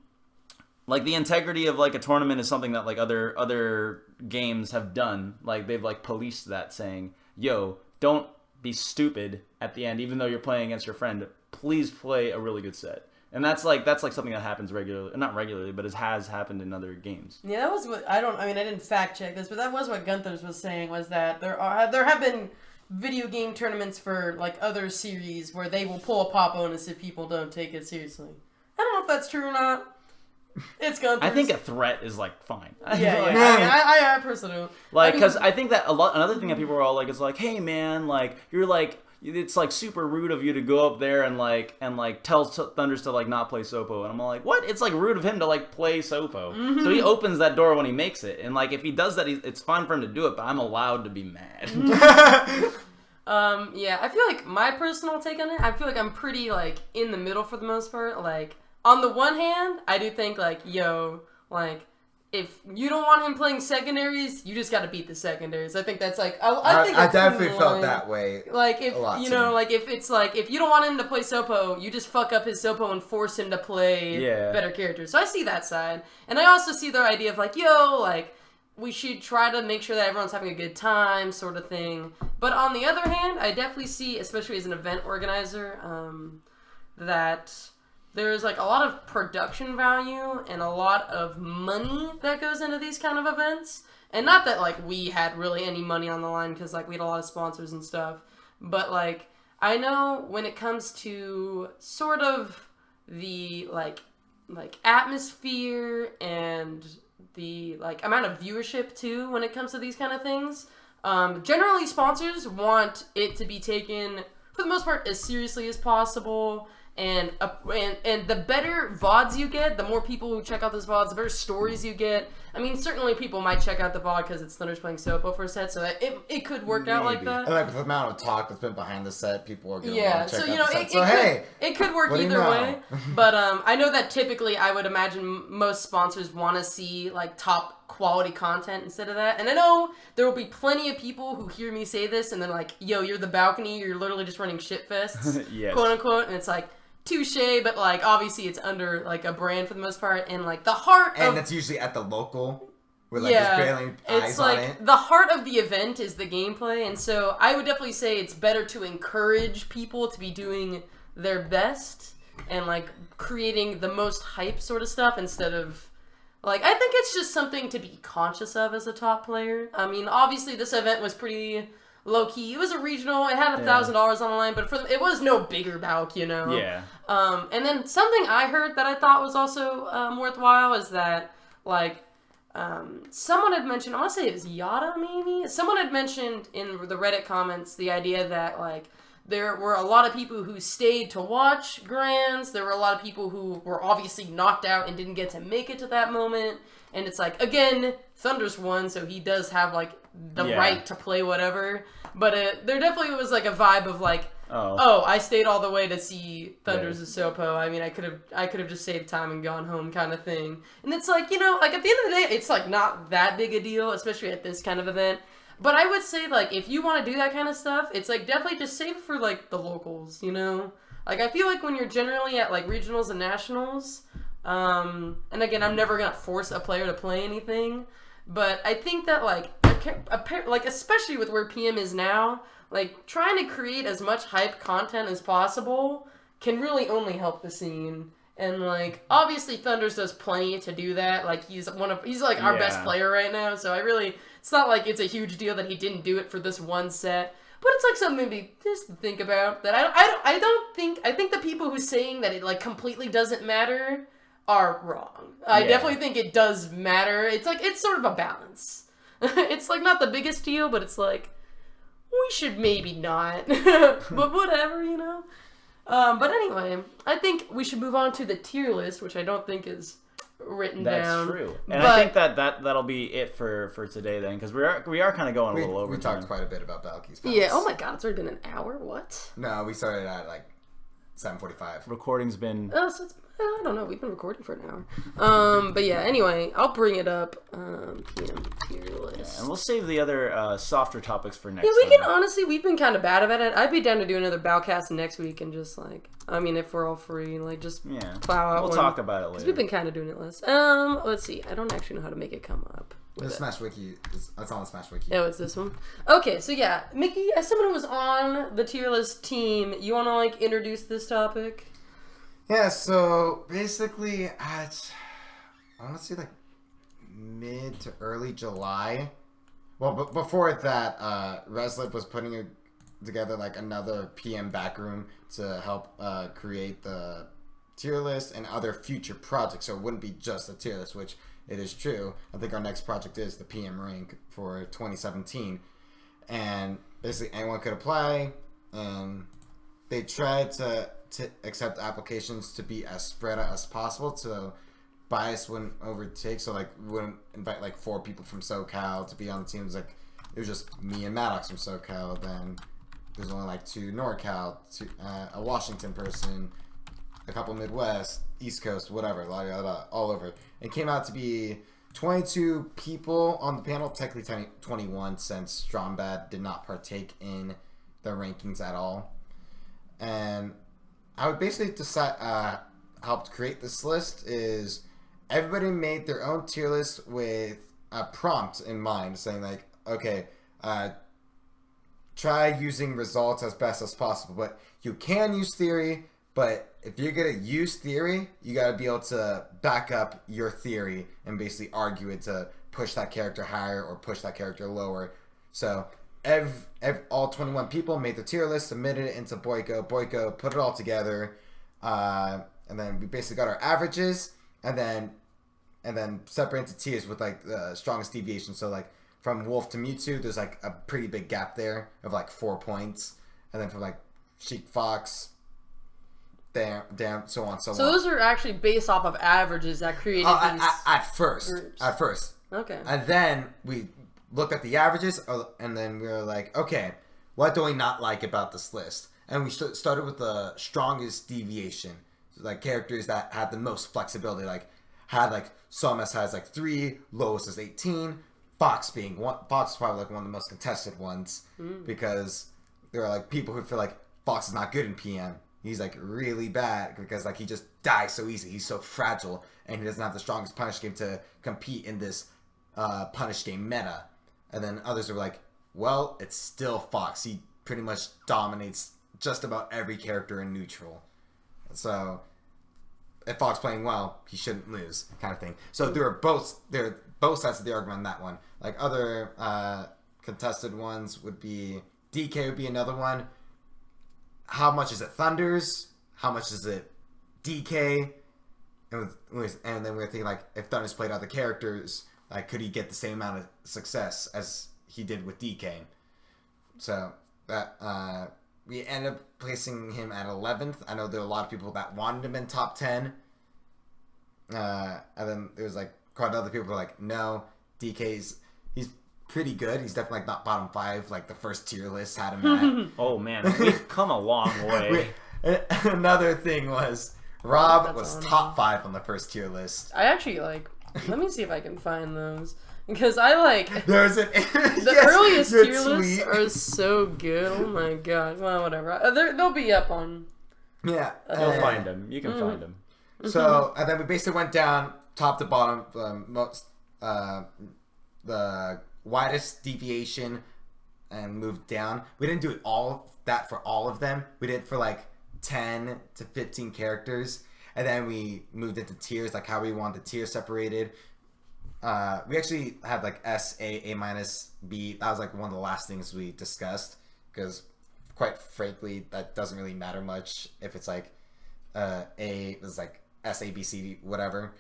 like, the integrity of, like, a tournament is something that, like, other games have done. Like, they've, like, policed that, saying, yo, don't be stupid at the end, even though you're playing against your friend. Please play a really good set. And that's something that happens regularly. Not regularly, but it has happened in other games. Yeah, that was what, I didn't fact check this, but that was what Gunther's was saying, was that there have been video game tournaments for, like, other series where they will pull a pop bonus if people don't take it seriously. I don't know if that's true or not. It's Gunther's. I think a threat is, like, fine. Yeah. I personally don't. Like, because I think that another thing that people are all like is like, hey man, like, you're like, it's like super rude of you to go up there and tell Thunders to, like, not play Sopo, and I'm all like, what? It's like rude of him to, like, play Sopo. So he opens that door when he makes it, and, like, if he does that, it's fine for him to do it, but I'm allowed to be mad. Yeah, I feel like my personal take on it, I feel like I'm pretty, like, in the middle for the most part. Like, on the one hand, I do think, like, yo, like, if you don't want him playing secondaries, you just gotta beat the secondaries. I think that's, like, I think I definitely felt that way. Like, if, you know, like, if it's, like, if you don't want him to play Sopo, you just fuck up his Sopo and force him to play better characters. So I see that side. And I also see the idea of, like, yo, like, we should try to make sure that everyone's having a good time, sort of thing. But on the other hand, I definitely see, especially as an event organizer, that there's, like, a lot of production value and a lot of money that goes into these kind of events. And not that, like, we had really any money on the line, because, like, we had a lot of sponsors and stuff. But, like, I know when it comes to sort of the, like atmosphere and the, like, amount of viewership, too, when it comes to these kind of things, generally sponsors want it to be taken, for the most part, as seriously as possible. And the better VODs you get, the more people who check out those VODs, the better stories you get. I mean, certainly people might check out the VOD because it's Thunder's playing Sopo for a set, so that it could work out like that. And, like, with the amount of talk that's been behind the set, people are going to want to check so, you out know, the set. It could work either way. But I know that typically I would imagine most sponsors want to see, like, top quality content instead of that. And I know there will be plenty of people who hear me say this and they're like, yo, you're the balcony, you're literally just running shitfests, yes. quote unquote, and it's like, touche, but, like, obviously it's under, like, a brand for the most part, and, like, the heart and that's usually at the local, where, like, there's barely eyes on it. The heart of the event is the gameplay, and so I would definitely say it's better to encourage people to be doing their best and, like, creating the most hype sort of stuff instead of, like, I think it's just something to be conscious of as a top player. I mean, obviously this event was pretty low-key. It was a regional. It had $1,000 on the line, but it was no bigger Balc, you know? Yeah. And then something I heard that I thought was also worthwhile is that, like, someone had mentioned, I want to say it was Yada, maybe? Someone had mentioned in the Reddit comments the idea that, like, there were a lot of people who stayed to watch Grands. There were a lot of people who were obviously knocked out and didn't get to make it to that moment. And it's like, again, Thunder's won, so he does have, like, the right to play whatever. But there definitely was, like, a vibe of, like, oh, I stayed all the way to see Thunder's Sopo. I mean, I could have just saved time and gone home kind of thing. And it's like, you know, like, at the end of the day, it's, like, not that big a deal, especially at this kind of event. But I would say, like, if you want to do that kind of stuff, it's, like, definitely just save it for, like, the locals, you know? Like, I feel like when you're generally at, like, regionals and nationals, and again, I'm never gonna force a player to play anything, but I think that, like, like especially with where PM is now, like trying to create as much hype content as possible can really only help the scene. And like obviously Thunders does plenty to do that. Like he's like our best player right now. So it's not like it's a huge deal that he didn't do it for this one set. But it's like something to just think about. That I think the people who saying that it like completely doesn't matter are wrong. I definitely think it does matter. It's like it's sort of a balance. It's like not the biggest deal, but it's like we should maybe not. But whatever, you know. But anyway, I think we should move on to the tier list, which I don't think is written down. That's true. And I think that'll be it for today then, because we are kind of going a little over. We talked quite a bit about Balcey's. Yeah. Oh my God, it's already been an hour. What? No, we started at like 7:45. Recording's been. Oh, so I don't know. We've been recording for an hour. But yeah. Anyway, I'll bring it up. PM tier list. Yeah, and we'll save the other softer topics for next. Yeah, we time. can honestly. We've been kind of bad about it. I'd be down to do another Balcast next week and just like, I mean, if we're all free, like just plow out. We'll talk about it later. We've been kind of doing it less. Let's see. I don't actually know how to make it come up. The Smash Wiki. It's on the Smash Wiki. Oh, it's this one. Okay, so yeah, Mickey, as someone who was on the tier list team, you want to like introduce this topic? Yeah, so basically I want to say like mid to early July. Well, but before that, Reslip was putting together like another PM backroom to help create the tier list and other future projects. So it wouldn't be just the tier list, which it is true. I think our next project is the PM rank for 2017. And basically anyone could apply, and they tried to accept applications to be as spread out as possible so bias wouldn't overtake. So like we wouldn't invite like 4 people from SoCal to be on the team. It was just me and Maddox from SoCal. Then there's only like 2 NorCal, a Washington person, a couple Midwest, East Coast, whatever, all over. It came out to be 22 people on the panel, technically 21 since Strombad did not partake in the rankings at all. And I would basically helped create this list is everybody made their own tier list with a prompt in mind, saying like, okay, try using results as best as possible, but you can use theory, but if you're gonna use theory, you gotta be able to back up your theory and basically argue it to push that character higher or push that character lower. So all 21 people made the tier list, submitted it into Bowkey. Bowkey put it all together, and then we basically got our averages, and then separate into tiers with like the strongest deviation. So like from Wolf to Mewtwo, there's like a pretty big gap there of like 4 points, and then from like Sheik Fox, down, so on, so on. So those are actually based off of averages that created these at first. groups. At first. Okay. And then we looked at the averages, and then we were like, okay, what do we not like about this list? And we started with the strongest deviation, like characters that had the most flexibility, like had like Somas has like 3, Lois is 18, Fox being one. Fox is probably like one of the most contested ones because there are like people who feel like Fox is not good in PM. He's like really bad because like he just dies so easy. He's so fragile, and he doesn't have the strongest punish game to compete in this punish game meta. And then others are like, well, it's still Fox. He pretty much dominates just about every character in neutral. So if Fox playing well, he shouldn't lose, kind of thing. So there are both sides of the argument on that one. Like other contested ones would be DK would be another one. How much is it Thunders? How much is it DK? And then we were thinking like if Thunders played other characters, like could he get the same amount of success as he did with DK? So that we ended up placing him at 11th. I know there are a lot of people that wanted him in top 10. And then there's like quite other people who are like, no, he's pretty good. He's definitely like not bottom 5 like the first tier list had him at. Oh man, we've come a long way. Another thing was Rob was awesome. top 5 on the first tier list. I actually like. Let me see if I can find those because I like. There's an The earliest tier lists are so good. Oh my god. Well, whatever. They'll be up on. Yeah, You'll find them. You can find them. So and then we basically went down top to bottom. The widest deviation and moved down. We didn't do all that for all of them. We did for like 10 to 15 characters, and then we moved into tiers, like how we want the tiers separated. We actually had like S, A minus, B. That was like one of the last things we discussed, because quite frankly, that doesn't really matter much if it's like A is like S, A, B, C, D, whatever.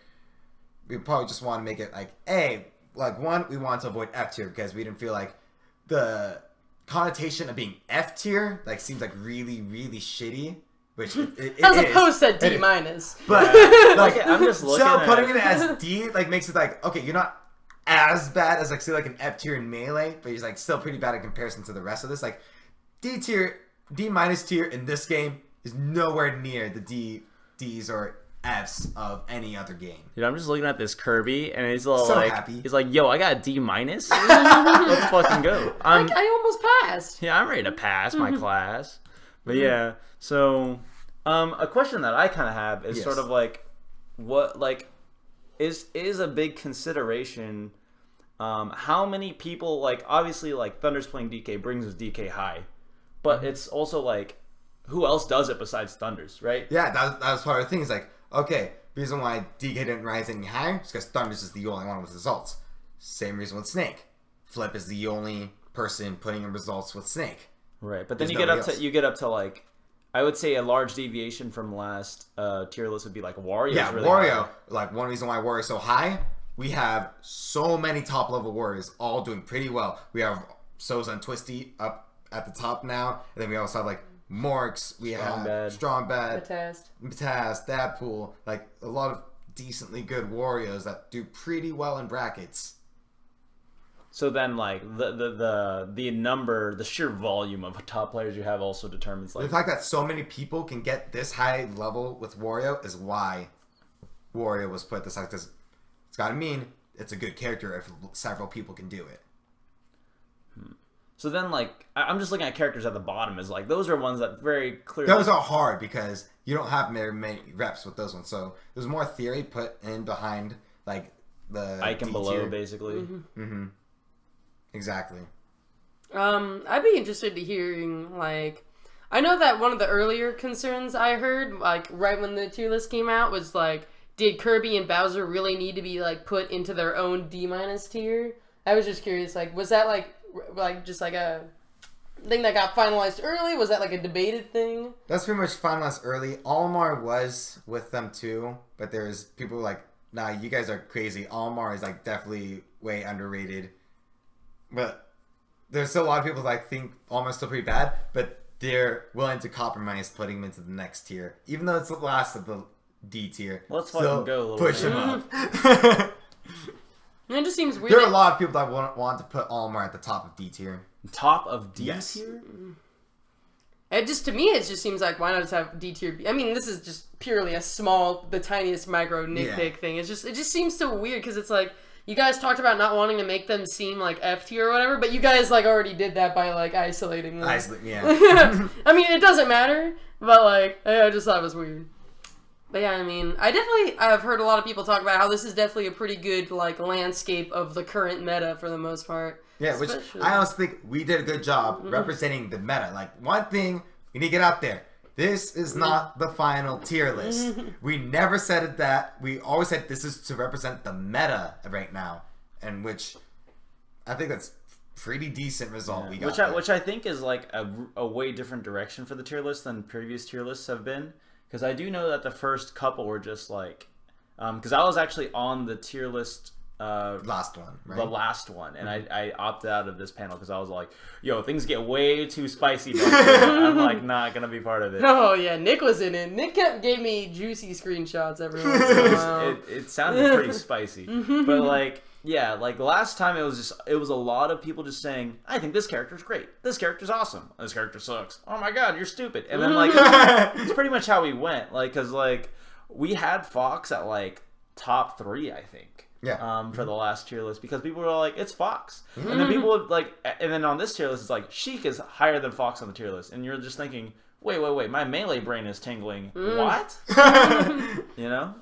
We probably just want to make it like A. Like one, we want to avoid F tier because we didn't feel like the connotation of being F tier like seems like really, really shitty. Which it as is. Opposed to D minus. But like I'm just looking so at putting it as D like makes it like, okay, you're not as bad as like say like an F tier in Melee, but he's like still pretty bad in comparison to the rest of this. Like D minus tier in this game is nowhere near the D's or F's of any other game. Dude, I'm just looking at this Kirby, and he's all So like, happy. he's like, yo, I got a D minus. Let's fucking go. I almost passed. Yeah, I'm ready to pass my class. But yeah, so a question that I kind of have is sort of like, what like is a big consideration. How many people, like, obviously like Thunder's playing DK brings his DK high, but it's also like, who else does it besides Thunder's, right? Yeah, that was part of the thing. Is like, okay, the reason why DK didn't rise any higher is because Thunder's is the only one with results. Same reason with Snake. Flip is the only person putting in results with Snake. Right, but then There's you get up to like, I would say a large deviation from last tier list would be like Wario. Yeah, really Wario. high. Like one reason why Wario's so high, we have so many top level warriors all doing pretty well. We have Soza and Twisty up at the top now, and then we also have like Morks. We have Strong Bad, Mataz, Dadpool. Like a lot of decently good Warriors that do pretty well in brackets. So then, like the number, the sheer volume of top players you have also determines like The fact that so many people can get this high level with Wario is why Wario was put this high. Because it's got to mean it's a good character if several people can do it. So then, like, I'm just looking at characters at the bottom. Is like those are ones that very clearly. Those are hard because you don't have very many reps with those ones. So there's more theory put in behind like the icon below, basically. Mm-hmm. Exactly. I'd be interested to hearing, like, I know that one of the earlier concerns I heard, like, right when the tier list came out was, like, did Kirby and Bowser really need to be, like, put into their own D- tier? I was just curious, like, was that, like, just, like, a thing that got finalized early? Was that, like, a debated thing? That's pretty much finalized early. Almar was with them, too, but there's people like, nah, you guys are crazy. Almar is, like, definitely way underrated. But there's still a lot of people that think Almar's still pretty bad, but they're willing to compromise putting him into the next tier. Even though it's the last of the D tier. Let's fucking go a little push bit. him up. It just seems weird. There are a lot of people that want to put Almar at the top of D tier. Top of D Yes. tier? It just, to me, it just seems like, why not just have D tier? I mean, this is just purely a small, the tiniest micro nitpick thing. It just seems so weird because it's like, you guys talked about not wanting to make them seem like F tier or whatever, but you guys like already did that by like isolating them. Yeah. I mean, it doesn't matter, but like, I just thought it was weird. But yeah, I mean, I've heard a lot of people talk about how this is definitely a pretty good like landscape of the current meta for the most part. Yeah, which I honestly think we did a good job representing the meta. Like, one thing we need to get out there. This is not the final tier list. We never said that. We always said this is to represent the meta right now. And which I think that's pretty decent result we got. Which I think is like a way different direction for the tier list than previous tier lists have been. Because I do know that the first couple were just like... Because I was actually on the tier list... last one, right? The last one, and I opted out of this panel because I was like, yo, things get way too spicy back there. I'm like not gonna be part of it. Oh yeah, Nick was in it. Nick gave me juicy screenshots every once in a while. It sounded pretty spicy. But like, yeah, like last time it was a lot of people just saying, I think this character's great, this character's awesome, this character sucks, oh my god, you're stupid. And then like it's pretty much how we went, like, because like we had Fox at like top 3, I think. Yeah. For the last tier list, because people were like, it's Fox. And then people would like, and then on this tier list, it's like, Sheik is higher than Fox on the tier list. And you're just thinking, wait, my Melee brain is tingling. What? You know?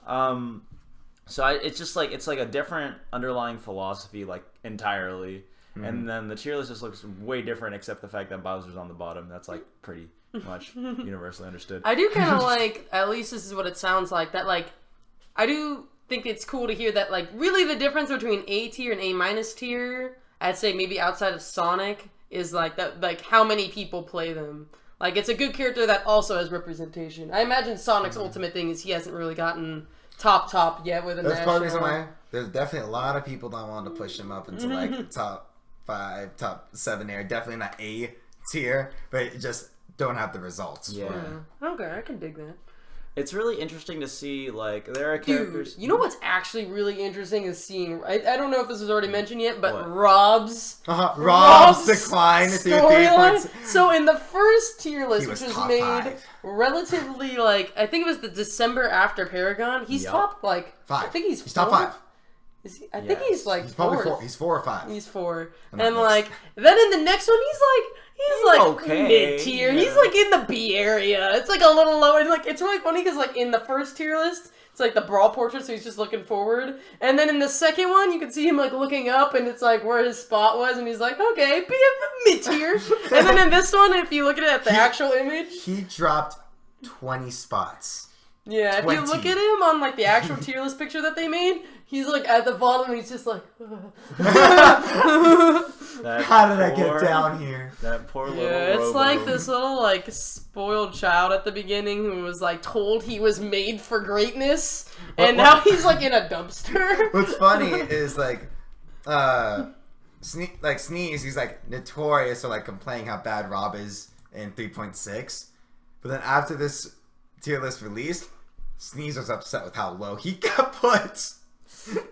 So it's just like, it's like a different underlying philosophy, like, entirely. And then the tier list just looks way different, except the fact that Bowser's on the bottom. That's like pretty much universally understood. I do kind of like, at least this is what it sounds like, that like, I do think it's cool to hear that like really the difference between A tier and A minus tier, I'd say maybe outside of Sonic, is like that, like how many people play them. Like it's a good character that also has representation. I imagine Sonic's ultimate thing is he hasn't really gotten top yet with a That's national. part of the reason why there's definitely a lot of people that want to push him up into like top 5, top 7 area. Definitely not A tier, but just don't have the results. Yeah. Okay, I can dig that. It's really interesting to see, like, there are characters... Dude, you know what's actually really interesting is seeing... I don't know if this was already mentioned yet, but What? Rob's decline to storyline. So in the first tier list, He was which was top made 5. relatively, like... I think it was the December after Paragon. He's Yup. top, like... 5. I think he's top 5. Is he, I think he's, like, He's probably 4th. 4. He's 4 or 5. He's 4. I'm And, not like, then in the next one, he's like okay. mid-tier. Yeah. He's, like, in the B area. It's, like, a little lower. And, like, it's really funny because, like, in the first tier list, it's, like, the brawl portrait, so he's just looking forward. And then in the second one, you can see him, like, looking up, and it's, like, where his spot was, and he's like, okay, be a mid-tier. And then in this one, if you look at it at the actual image... He dropped 20 spots. Yeah, 20. if you look at him on, like, the actual tier list picture that they made, he's, like, at the bottom, and he's just like... How did I get down here? That poor little Yeah, it's Robo. like this little, like, spoiled child at the beginning who was, like, told he was made for greatness, and now he's, like, in a dumpster. What's funny is, like, Sneeze, he's, like, notorious for, like, complaining how bad Rob is in 3.6. But then after this tier list released, Sneeze was upset with how low he got put.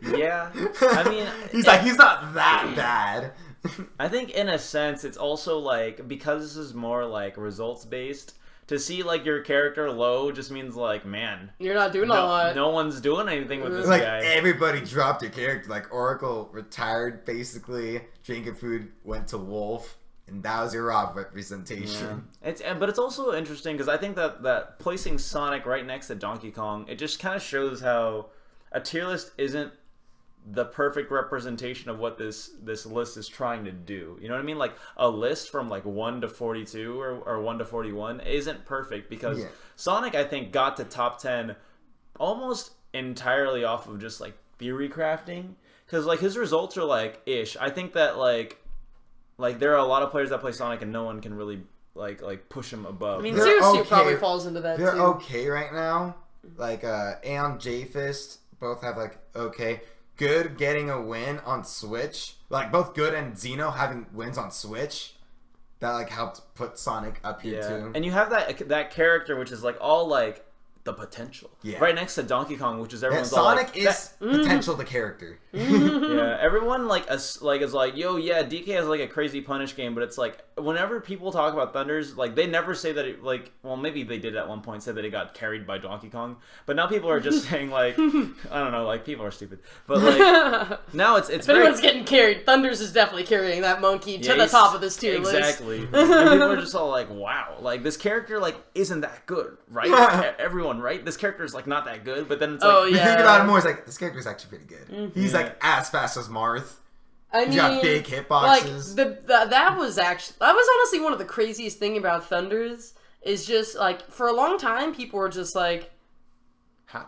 Yeah. I mean... He's like, he's not that bad. I think in a sense it's also like, because this is more like results based, to see like your character low just means like, man, You're not doing a lot. no one's doing anything with this Like, guy. everybody dropped their character. Like, Oracle retired, basically. Drinking Food went to Wolf. And that was your Rob representation. Yeah. But it's also interesting because I think that placing Sonic right next to Donkey Kong, it just kind of shows how a tier list isn't the perfect representation of what this list is trying to do. You know what I mean? Like a list from like 1 to 42 or 1 to 41 isn't perfect because Sonic, I think, got to top 10 almost entirely off of just like theory crafting. Because like his results are like ish. I think that like there are a lot of players that play Sonic and no one can really like push him above. I mean, They're Zero okay. probably falls into that, They're too. okay right now. Like, Aeon J-Fist both have, like, okay. Good getting a win on Switch. Like, both Good and Xeno having wins on Switch. That, like, helped put Sonic up here, too. And you have that character, which is, like, all, like, the potential. Yeah. Right next to Donkey Kong, which is everyone's Sonic all like... is potential the character. Yeah, everyone, like, is like, yo, yeah, DK has, like, a crazy punish game, but it's, like, whenever people talk about Thunders, like, they never say that it, like, well, maybe they did at one point, say that it got carried by Donkey Kong, but now people are just saying, like, I don't know, like, people are stupid, but, like, now it's If anyone's getting carried, Thunders is definitely carrying that monkey to the he's- top of this tier list. Exactly. And people are just all like, wow, like, this character, like, isn't that good, right? Everyone, right? This character is, like, not that good, but then it's like... Oh, You yeah. think about it more, it's like, this character's actually pretty good. He's, like, as fast as Marth. I He's got big hitboxes. Like, that was honestly one of the craziest thing about Thunders, is just, like, for a long time, people were just like, How?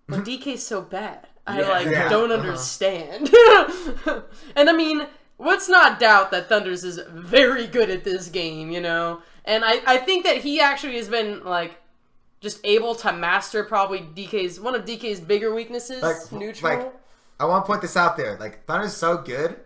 well, DK's so bad. I, Yeah. don't understand. And I mean, let's not doubt that Thunders is very good at this game, you know? And I think that he actually has been, like, just able to master probably one of DK's bigger weaknesses, Like, neutral. like, I want to point this out there. Like, Thunder's so good.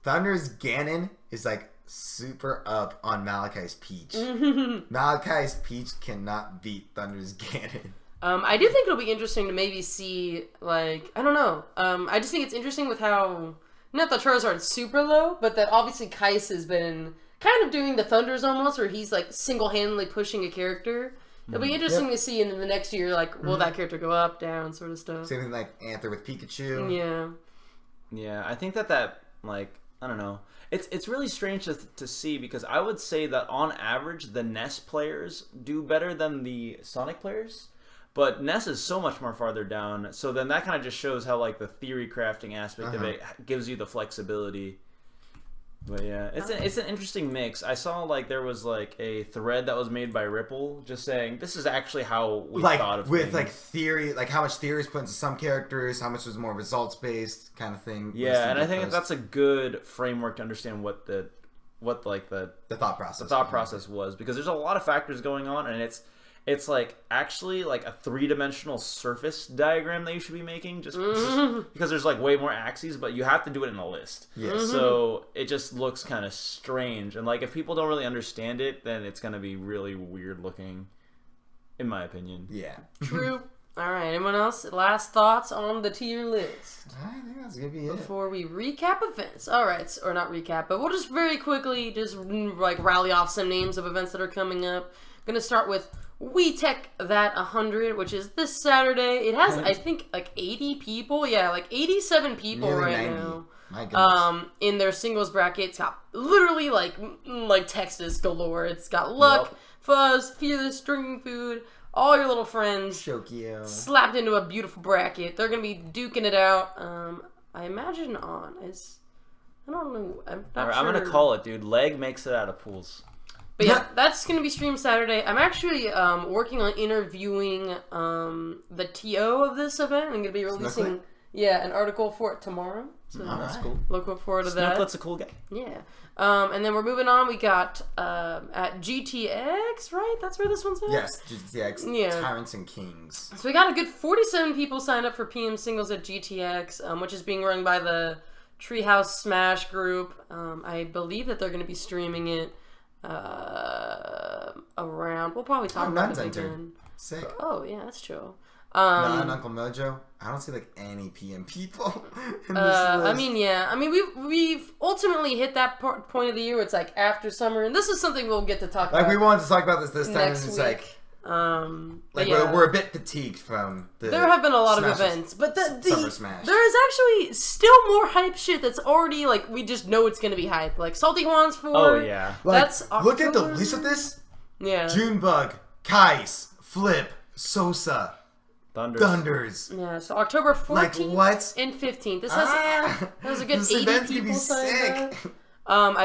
Thunder's Ganon is, like, super up on Malachi's Peach. Malachi's Peach cannot beat Thunder's Ganon. I do think it'll be interesting to maybe see, like, I don't know. I just think it's interesting with how, not that Charizard's super low, but that obviously Kais has been kind of doing the Thunders almost, where he's, like, single-handedly pushing a character. It'll be interesting to see in the next year, like, will that character go up, down, sort of stuff. Same thing like Anther with Pikachu. Yeah. Yeah, I think that like, I don't know. It's really strange to see because I would say that on average the NES players do better than the Sonic players, but NES is so much more farther down. So then that kind of just shows how like the theory crafting aspect of it gives you the flexibility. But yeah, it's an interesting mix. I saw like there was like a thread that was made by Ripple just saying this is actually how we thought of with things. like theory, like how much theory is put into some characters, how much was more results based kind of thing. Yeah, and I think that's a good framework to understand what the thought process was, because there's a lot of factors going on, and it's like actually like a 3-dimensional surface diagram that you should be making just because there's like way more axes, but you have to do it in a list. Yeah. So it just looks kind of strange, and like if people don't really understand it, then it's gonna be really weird looking, in my opinion. Yeah. True. All right. Anyone else? Last thoughts on the tier list I think that's gonna be it. before we recap events. All right, or not recap, but we'll just very quickly just like rally off some names of events that are coming up. Gonna start with We Tech That 100, which is this Saturday. It has, I think, like 80 people. Yeah, like 87 people Nearly right 90. now. My goodness. In their singles bracket. It's got literally like Texas galore. It's got Luck, Fuzz, Fearless, Drinking Food, all your little friends Shokio. slapped into a beautiful bracket. They're gonna be duking it out. I imagine I don't know. I'm not sure. I'm gonna call it, dude. Leg makes it out of pools. But yeah, that's going to be streamed Saturday. I'm actually working on interviewing the TO of this event. I'm going to be releasing an article for it tomorrow. So that's cool. Looking forward to that. Snucklet's a cool guy. Yeah. And then we're moving on. We got at GTX, right? That's where this one's at? Yes, GTX, Tyrants and Kings. So we got a good 47 people signed up for PM singles at GTX, which is being run by the Treehouse Smash group. I believe that they're going to be streaming it around. We'll probably talk about it again. Sick. Oh yeah, that's chill. And Uncle Mojo. I don't see like any PM people in this list. We've ultimately hit that point of the year where it's like after summer, and this is something we'll get to talk about. Like we wanted to talk about this time, and next it's week. we're a bit fatigued from the. There have been a lot of events, but Summer Smash. there is actually still more hype shit that's already like we just know it's gonna be hype. Like Salty Juan's 4. Oh yeah, that's look at the October. list of this. Yeah, Junebug, Kais, Flip, Sosa, Thunders. Yeah, so October 14th Like what? and 15th. This has a good this 80 event's gonna people be signed sick. up.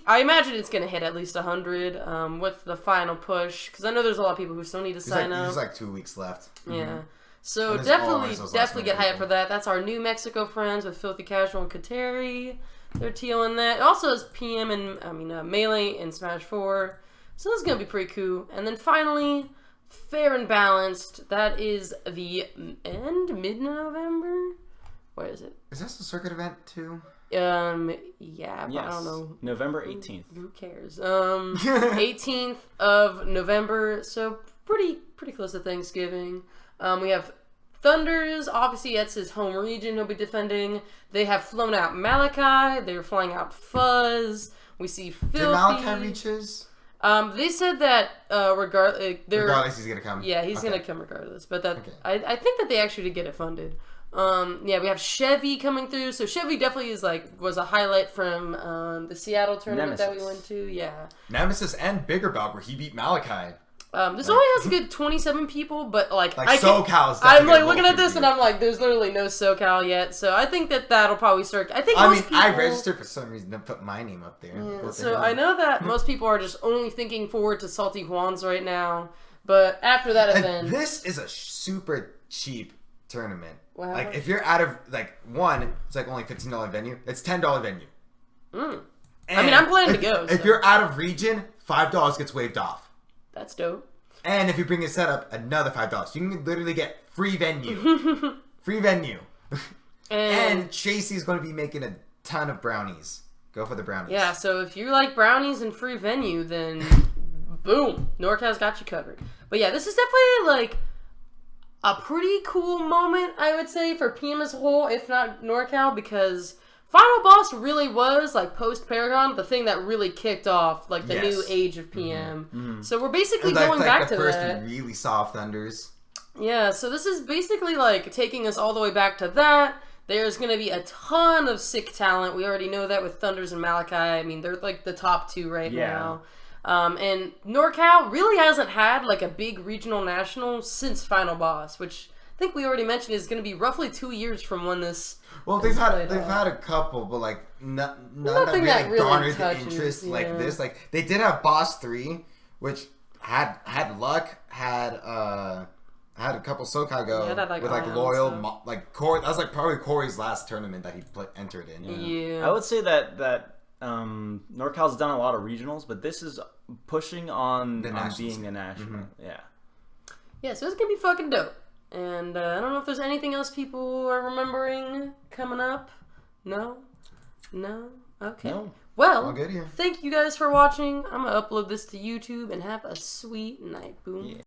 I imagine it's gonna hit at least 100 with the final push, because I know there's a lot of people who still need to sign up. There's like 2 weeks left. Yeah. So And definitely those get hyped for that. That's our New Mexico friends with Filthy Casual and Kateri. They're TOing that. It also has PM and Melee and Smash 4. So this is gonna be pretty cool. And then finally, Fair and Balanced. That is the mid-November. What is it? Is this a circuit event too? Yeah, but yes. I don't know. November 18th. Who cares? 18th of November, so pretty close to Thanksgiving. We have Thunders, obviously that's his home region he'll be defending. They have flown out Malachi, they're flying out Fuzz. We see Filthy. Did Malachi reaches? They said that regardless he's gonna come. Yeah, he's gonna come regardless. But I think that they actually did get it funded. We have Chevy coming through. So Chevy definitely was a highlight from the Seattle tournament that we went to. Yeah. Nemesis and Bigger Balc where he beat Malachi. This only has a good 27 people, but SoCal's I'm like looking at this and I'm like, there's literally no SoCal yet. So I think that'll probably start. I registered for some reason to put my name up there. Yeah, so I know that most people are just only thinking forward to Salty Juan's right now. But after that event, this is a super cheap tournament. Wow. Like if you're out of one, it's like only $15 venue. It's $10 venue. I'm planning to go. If you're out of region, $5 gets waived off. That's dope. And if you bring a setup, another $5. You can literally get free venue. Free venue. And Chasey's going to be making a ton of brownies. Go for the brownies. Yeah, so if you like brownies and free venue, then boom, NorCal's got you covered. But yeah, this is definitely a pretty cool moment, I would say, for PM as a whole, if not NorCal, because Final Boss really was, post-Paragon, the thing that really kicked off, the new age of PM. Mm-hmm. So we're basically going back to that. the first really soft Thunders. Yeah, so this is basically, taking us all the way back to that. There's going to be a ton of sick talent. We already know that with Thunders and Malachi. I mean, they're, the top two right now. And NorCal really hasn't had, a big regional national since Final Boss, which think we already mentioned it's going to be roughly 2 years from when this. Well, they've had a couple, but like none that Nothing that really really garnered the touches, interest like yeah. this. Like they did have Boss 3, which had luck, had a couple SoCal go Yeah, that, like, with like Ion loyal, stuff. like Corey. That was like probably Corey's last tournament that he entered in. Yeah. I would say that NorCal's done a lot of regionals, but this is pushing on being a national. Yeah. Yeah, so it's going to be fucking dope. And I don't know if there's anything else people are remembering coming up. No? Okay. No. Well, All good here. thank you guys for watching. I'm going to upload this to YouTube and have a sweet night. Boom. Yeah.